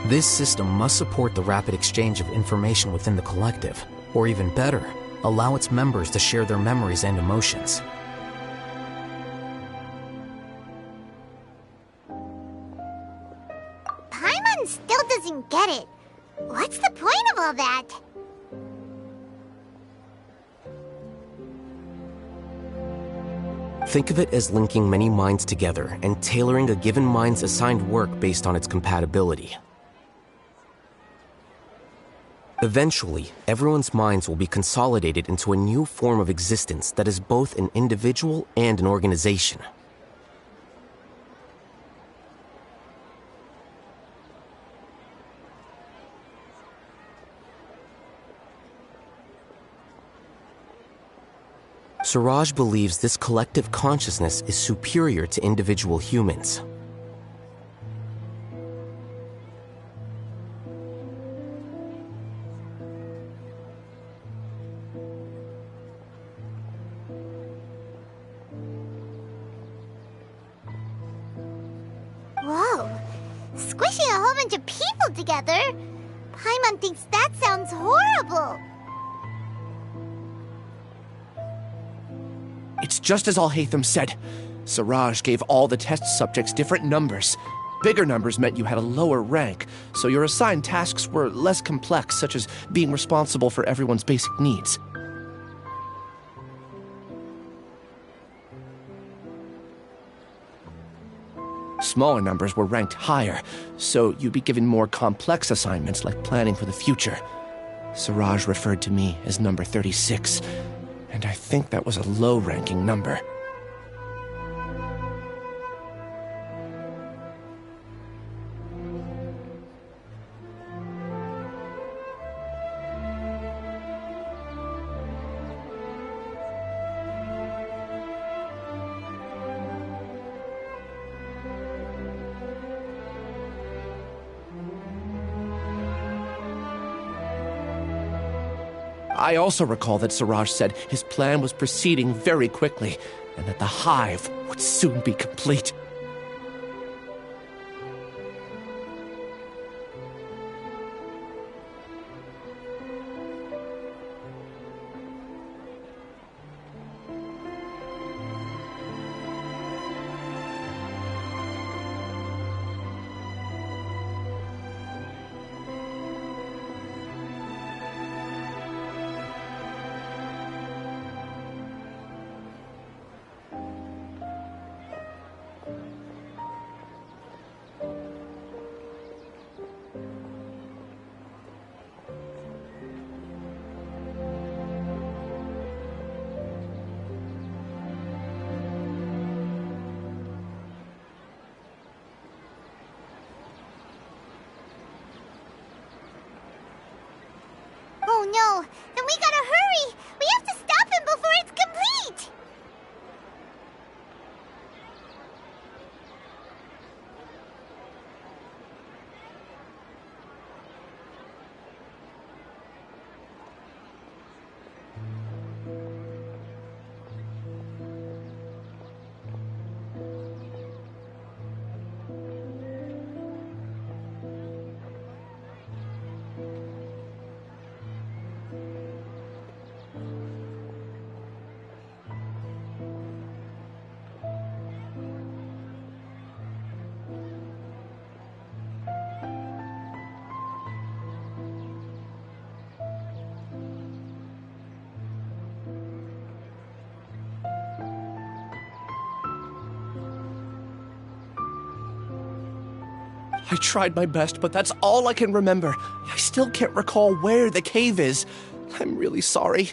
this system must support the rapid exchange of information within the collective, or even better, allow its members to share their memories and emotions. Paimon still doesn't get it. What's the point of all that? Think of it as linking many minds together and tailoring a given mind's assigned work based on its compatibility. Eventually, everyone's minds will be consolidated into a new form of existence that is both an individual and an organization. Suraj believes this collective consciousness is superior to individual humans. Whoa. Squishing a whole bunch of people together? Paimon thinks that sounds horrible. It's just as Al-Haytham said. Suraj gave all the test subjects different numbers. Bigger numbers meant you had a lower rank, so your assigned tasks were less complex, such as being responsible for everyone's basic needs. Smaller numbers were ranked higher, so you'd be given more complex assignments like planning for the future. Suraj referred to me as number 36. And I think that was a low-ranking number. I also recall that Suraj said his plan was proceeding very quickly, and that the hive would soon be complete. Oh no, then we gotta hurry! We have to stop him before it's complete! I tried my best, but that's all I can remember. I still can't recall where the cave is. I'm really sorry.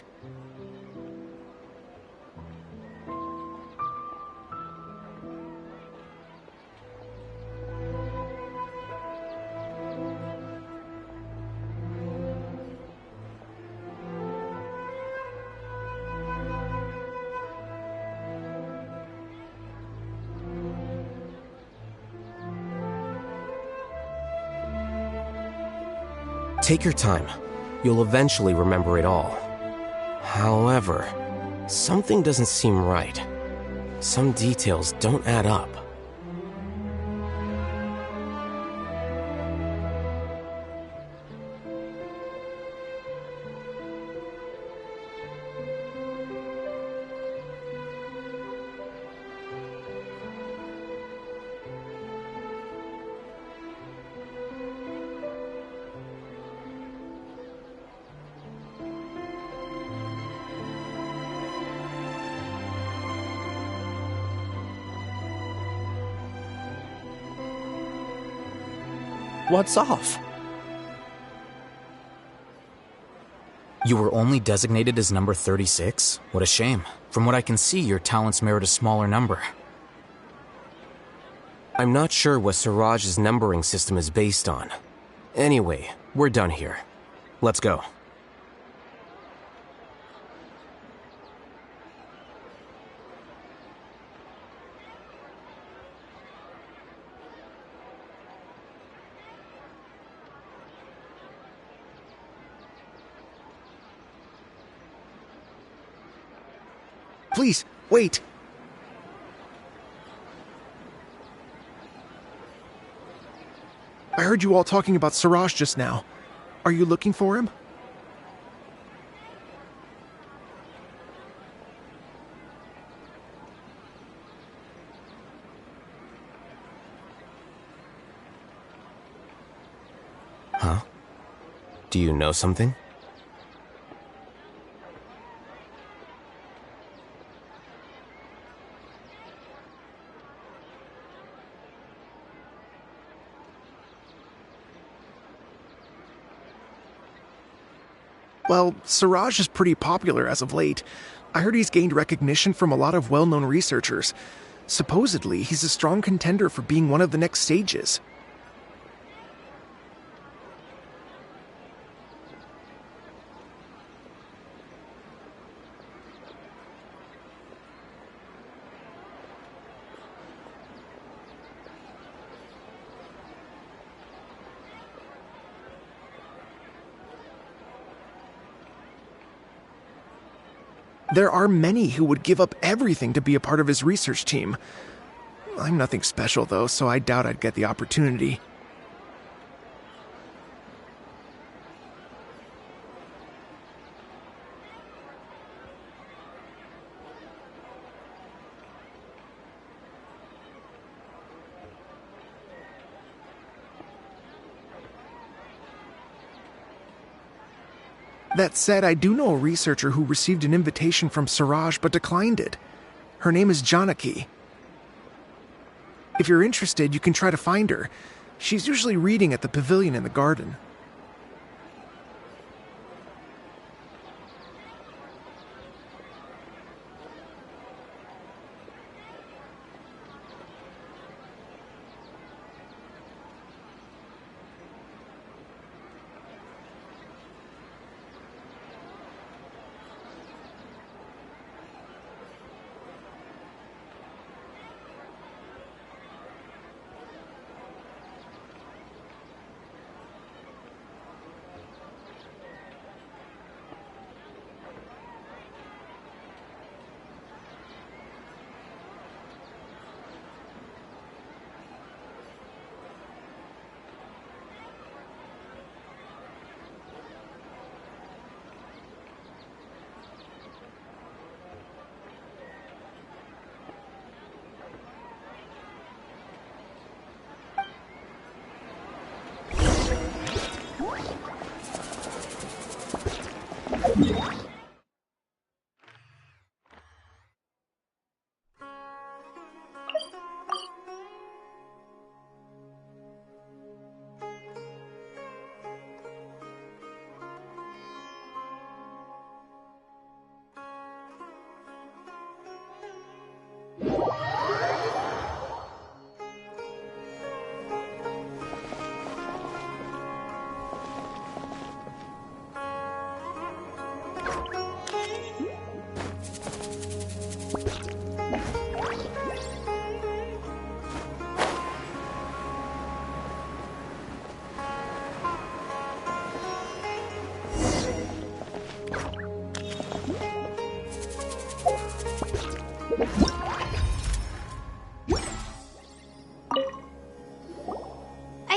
Take your time. You'll eventually remember it all. However, something doesn't seem right. Some details don't add up. What's off? You were only designated as number 36? What a shame. From what I can see, your talents merit a smaller number. I'm not sure what Siraj's numbering system is based on. Anyway, we're done here. Let's go. Please, wait. I heard you all talking about Siraj just now. Are you looking for him? Huh? Do you know something? Well, Siraj is pretty popular as of late. I heard he's gained recognition from a lot of well-known researchers. Supposedly, he's a strong contender for being one of the next sages. There are many who would give up everything to be a part of his research team. I'm nothing special, though, so I doubt I'd get the opportunity. That said, I do know a researcher who received an invitation from Siraj but declined it. Her name is Janaki. If you're interested, you can try to find her. She's usually reading at the pavilion in the garden.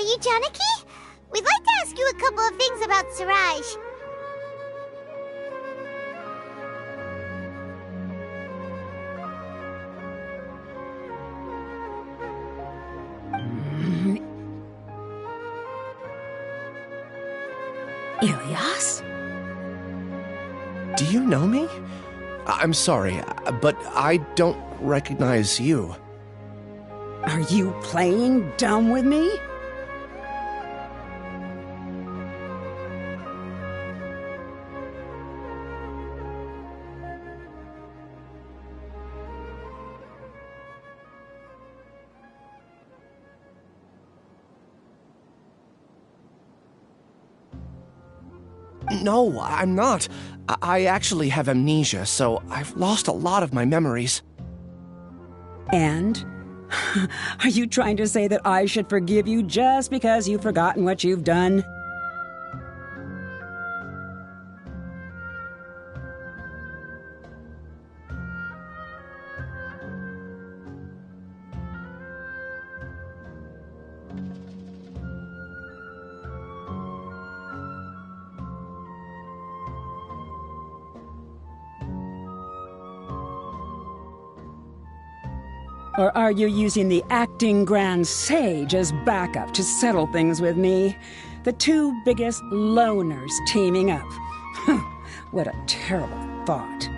you Janaki? We'd like to ask you a couple of things about Siraj. Ilyas? Do you know me? I'm sorry, but I don't recognize you. Are you playing dumb with me? No, I'm not. I actually have amnesia, so I've lost a lot of my memories. And? Are you trying to say that I should forgive you just because you've forgotten what you've done? Or are you using the acting Grand Sage as backup to settle things with me? The two biggest loners teaming up. What a terrible thought.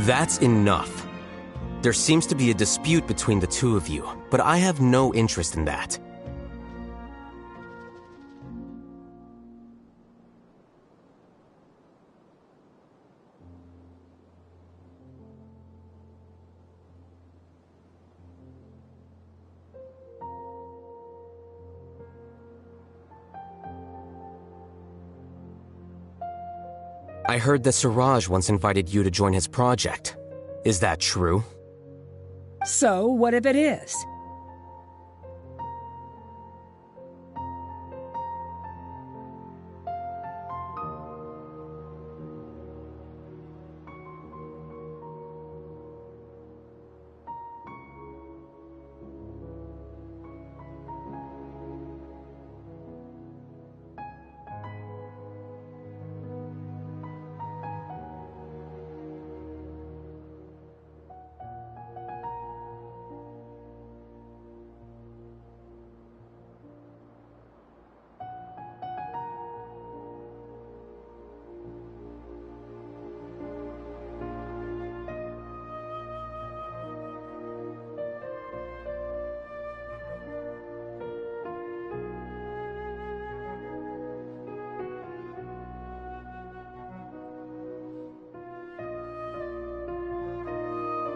That's enough. There seems to be a dispute between the two of you, but I have no interest in that. I heard that Siraj once invited you to join his project. Is that true? So, what if it is?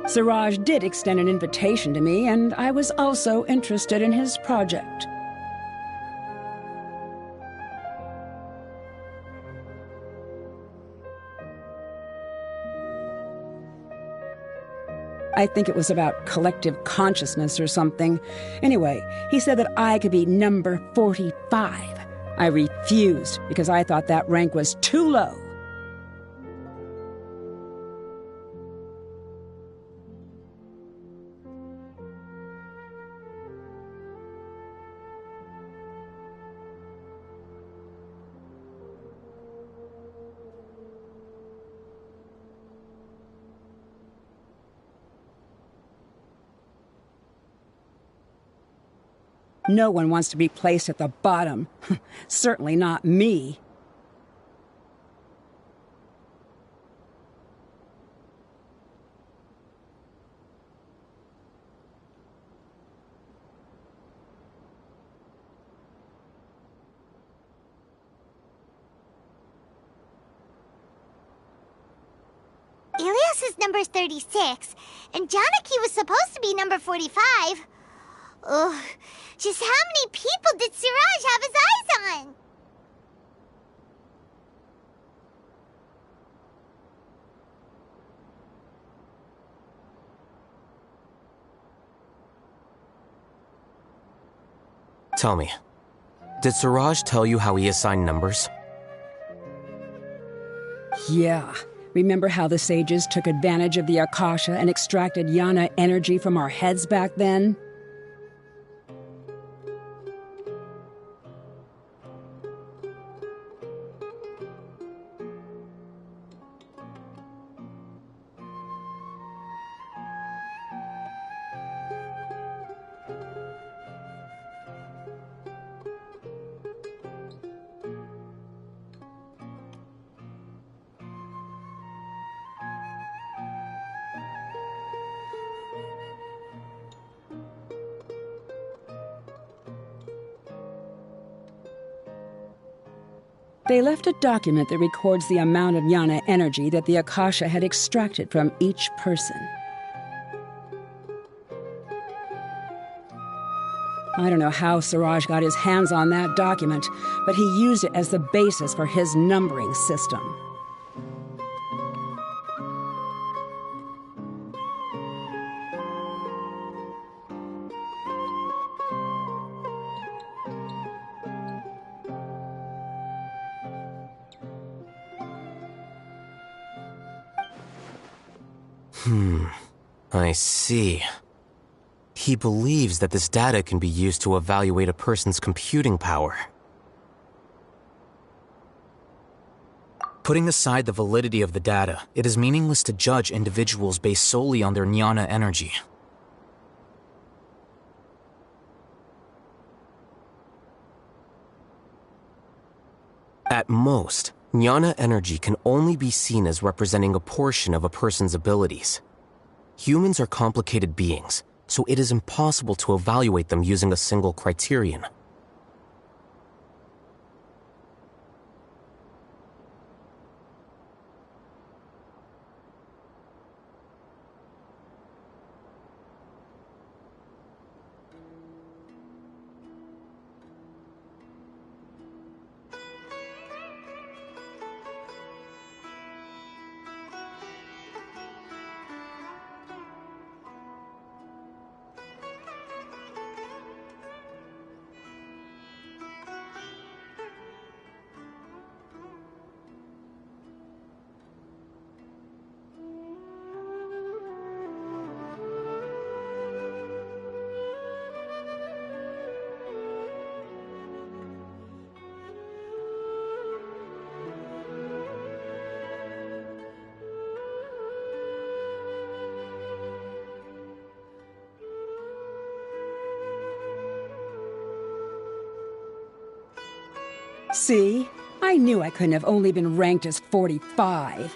Siraj did extend an invitation to me, and I was also interested in his project. I think it was about collective consciousness or something. Anyway, he said that I could be number 45. I refused because I thought that rank was too low. No one wants to be placed at the bottom. Certainly not me. Ilyas? Chaos is number 36, and Janaki was supposed to be number 45. Ugh, just how many people did Siraj have his eyes on? Tell me, did Siraj tell you how he assigned numbers? Yeah. Remember how the sages took advantage of the Akasha and extracted Yana energy from our heads back then? They left a document that records the amount of Yana energy that the Akasha had extracted from each person. I don't know how Siraj got his hands on that document, but he used it as the basis for his numbering system. I see. He believes that this data can be used to evaluate a person's computing power. Putting aside the validity of the data, it is meaningless to judge individuals based solely on their jnana energy. At most, jnana energy can only be seen as representing a portion of a person's abilities. Humans are complicated beings, so it is impossible to evaluate them using a single criterion. See? I knew I couldn't have only been ranked as 45.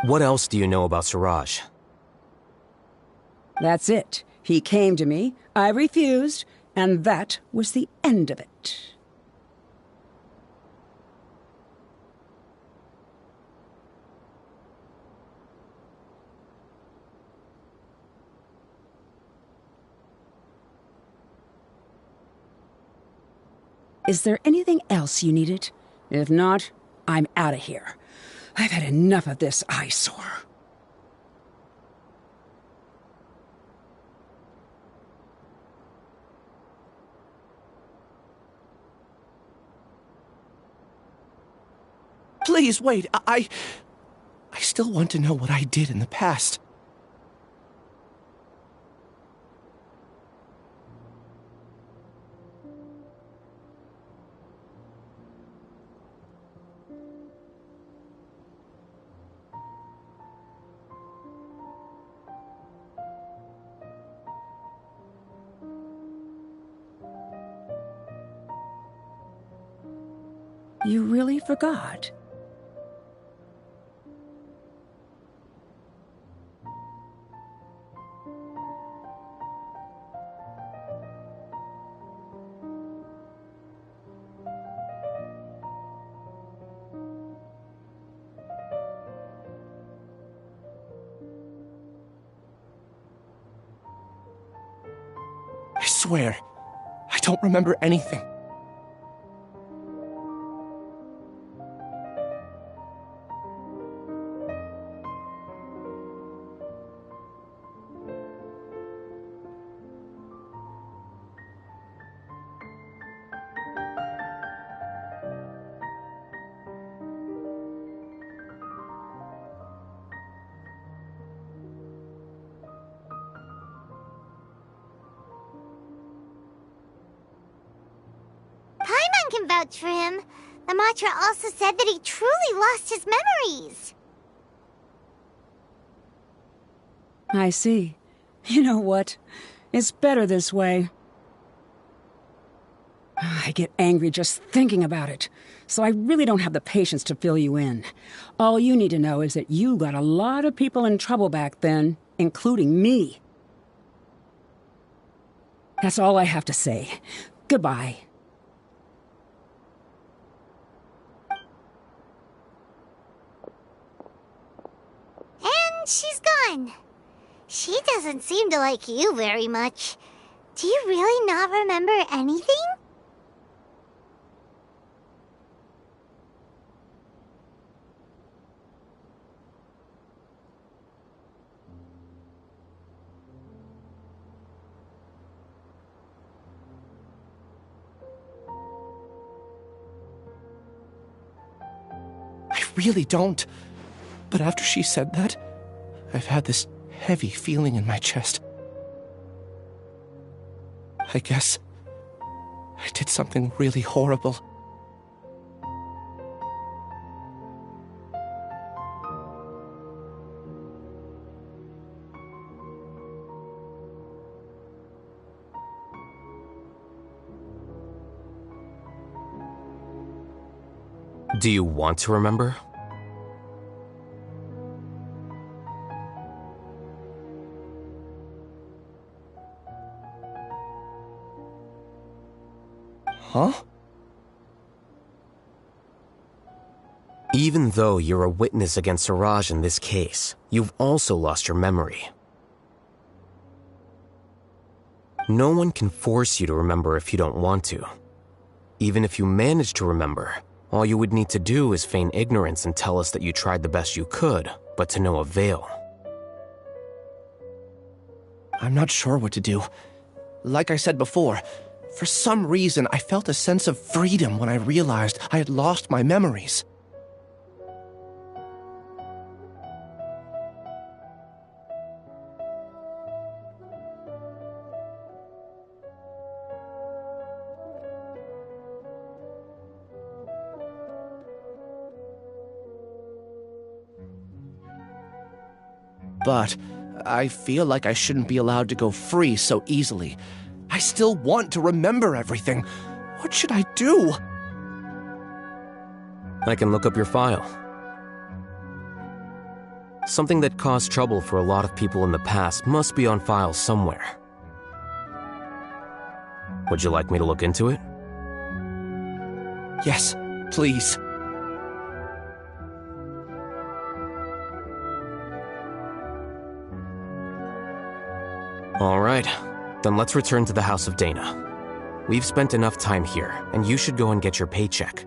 What else do you know about Siraj? That's it. He came to me, I refused, and that was the end of it. Is there anything else you needed? If not, I'm out of here. I've had enough of this eyesore. Please, wait. I still want to know what I did in the past. You really forgot? swear, I don't remember anything. Paimon can vouch for him. The mantra also said that he truly lost his memories. I see. You know what? It's better this way. I get angry just thinking about it, so I really don't have the patience to fill you in. All you need to know is that you got a lot of people in trouble back then, including me. That's all I have to say. Goodbye. And she's gone. She doesn't seem to like you very much. Do you really not remember anything? I really don't. But after she said that, I've had this heavy feeling in my chest. I guess I did something really horrible. Do you want to remember? Huh? Even though you're a witness against Siraj in this case, you've also lost your memory. No one can force you to remember if you don't want to. Even if you manage to remember, all you would need to do is feign ignorance and tell us that you tried the best you could, but to no avail. I'm not sure what to do. Like I said before, for some reason I felt a sense of freedom when I realized I had lost my memories. But I feel like I shouldn't be allowed to go free so easily. I still want to remember everything. What should I do? I can look up your file. Something that caused trouble for a lot of people in the past must be on file somewhere. Would you like me to look into it? Yes, please. All right, then let's return to the House of Dana. We've spent enough time here, and you should go and get your paycheck.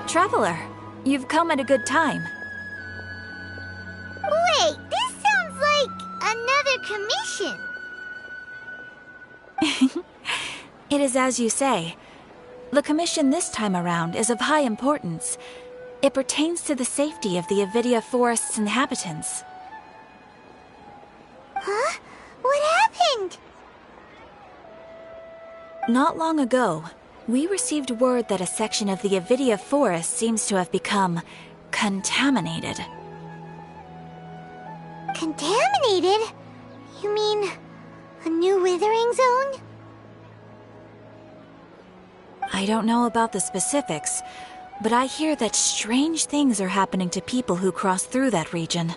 Traveler, you've come at a good time. Wait, this sounds like another commission. It is as you say. The commission this time around is of high importance. It pertains to the safety of the Avidia Forest's inhabitants. Huh? What happened? Not long ago, we received word that a section of the Avidia Forest seems to have become contaminated. Contaminated? You mean a new withering zone? I don't know about the specifics, but I hear that strange things are happening to people who cross through that region.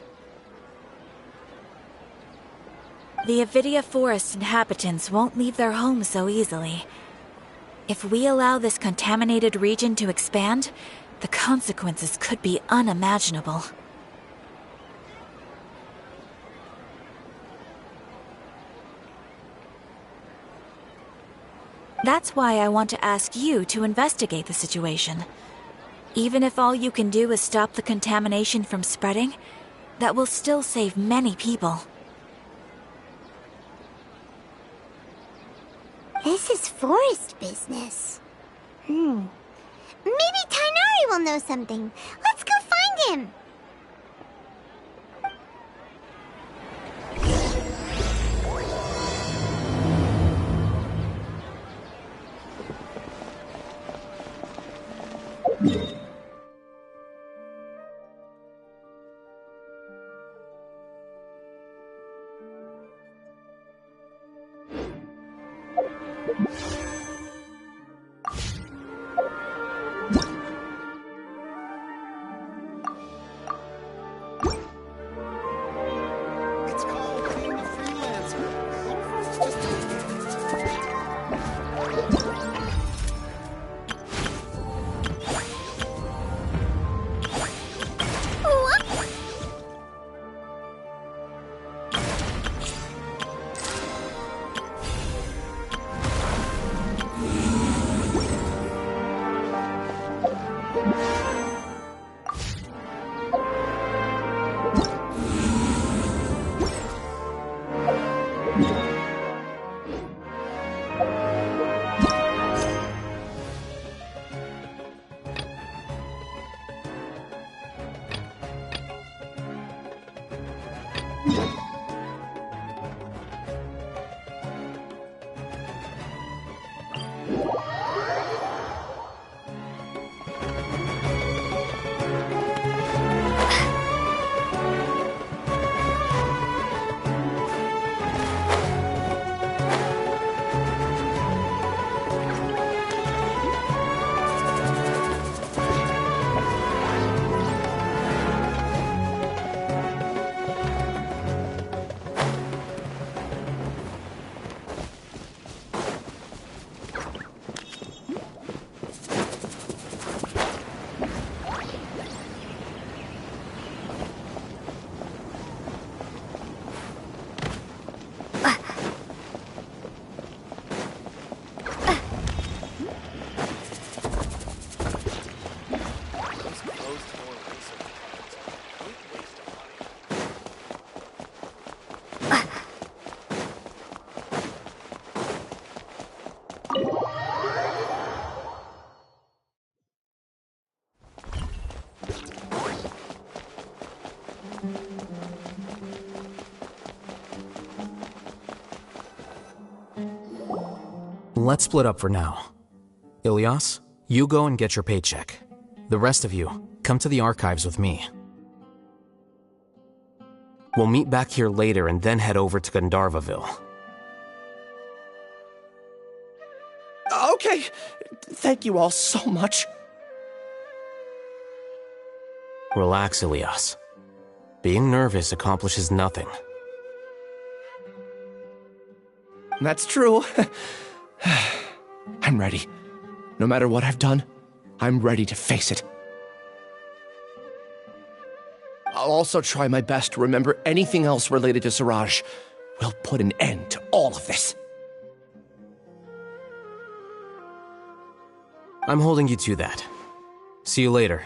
The Avidia Forest inhabitants won't leave their homes so easily. If we allow this contaminated region to expand, the consequences could be unimaginable. That's why I want to ask you to investigate the situation. Even if all you can do is stop the contamination from spreading, that will still save many people. This is forest business. Maybe Tainari will know something. Let's go find him. It's called being a freelancer. It's just Let's split up for now. Ilias, you go and get your paycheck. The rest of you, come to the archives with me. We'll meet back here later and then head over to Gandharvaville. Okay, thank you all so much. Relax, Ilias. Being nervous accomplishes nothing. That's true. I'm ready. No matter what I've done, I'm ready to face it. I'll also try my best to remember anything else related to Siraj. We'll put an end to all of this. I'm holding you to that. See you later.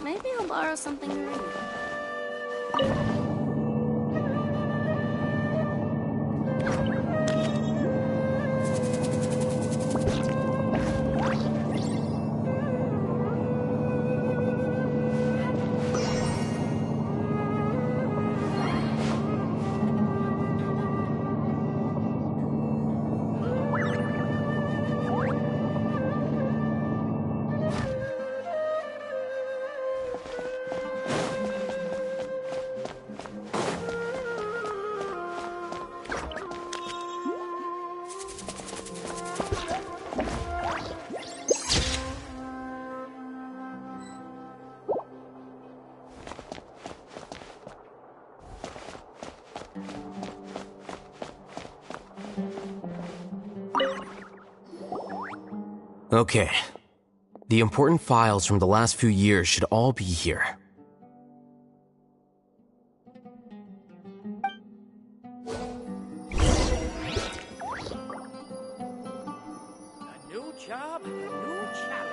Maybe I'll borrow something to read. Okay. The important files from the last few years should all be here. A new job, a new challenge.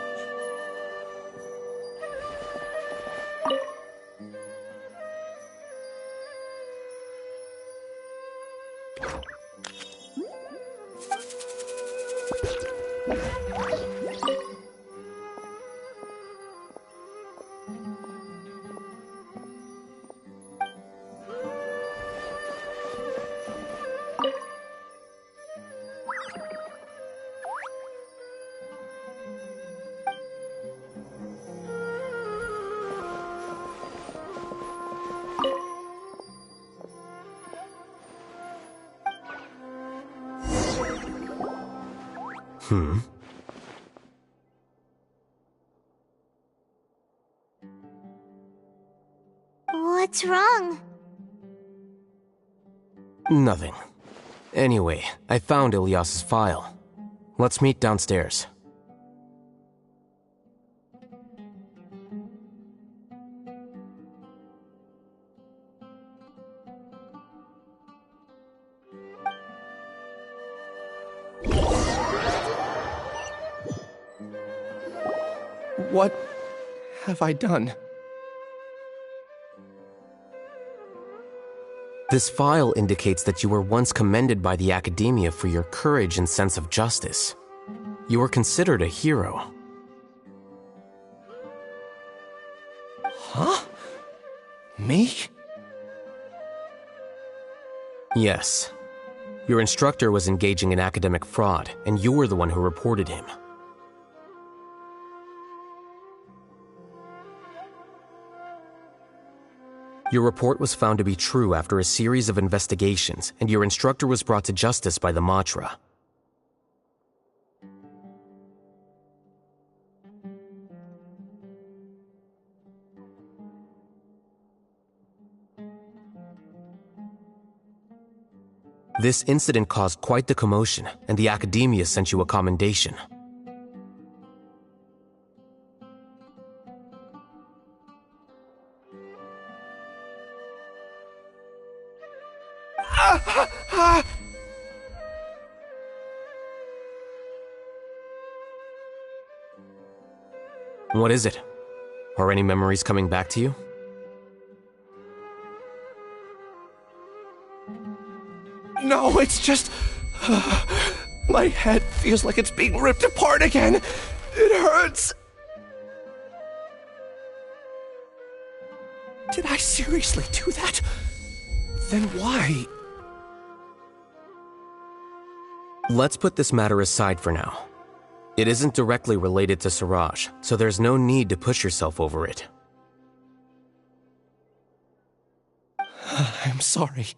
What's wrong? Nothing. Anyway, I found Ilyas's file. Let's meet downstairs. What have I done? This file indicates that you were once commended by the Academia for your courage and sense of justice. You were considered a hero. Huh? Me? Yes. Your instructor was engaging in academic fraud, and you were the one who reported him. Your report was found to be true after a series of investigations, and your instructor was brought to justice by the Matra. This incident caused quite the commotion, and the Academia sent you a commendation. What is it? Are any memories coming back to you? No, it's just... my head feels like it's being ripped apart again. It hurts. Did I seriously do that? Then why? Let's put this matter aside for now. It isn't directly related to Siraj, so there's no need to push yourself over it. I'm sorry.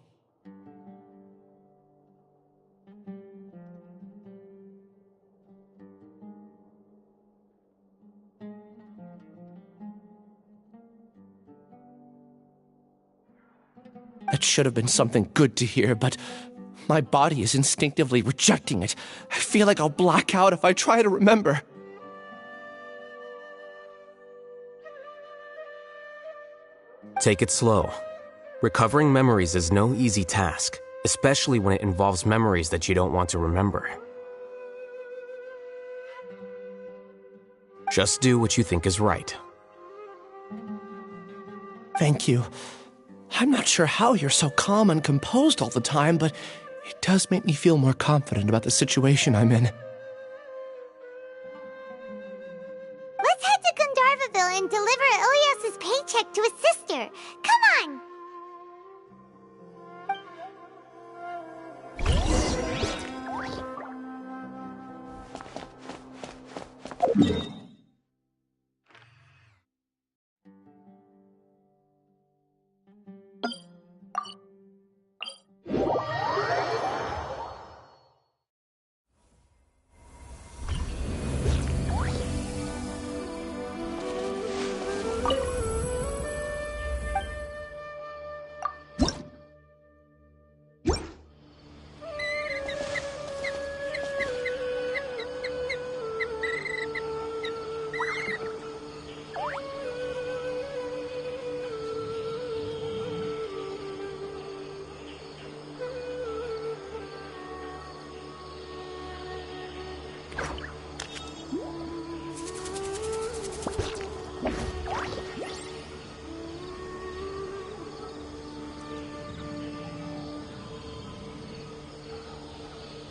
It should have been something good to hear, but my body is instinctively rejecting it. I feel like I'll black out if I try to remember. Take it slow. Recovering memories is no easy task, especially when it involves memories that you don't want to remember. Just do what you think is right. Thank you. I'm not sure how you're so calm and composed all the time, but it does make me feel more confident about the situation I'm in. Let's head to Gandharvaville and deliver Ilyas's paycheck to his sister.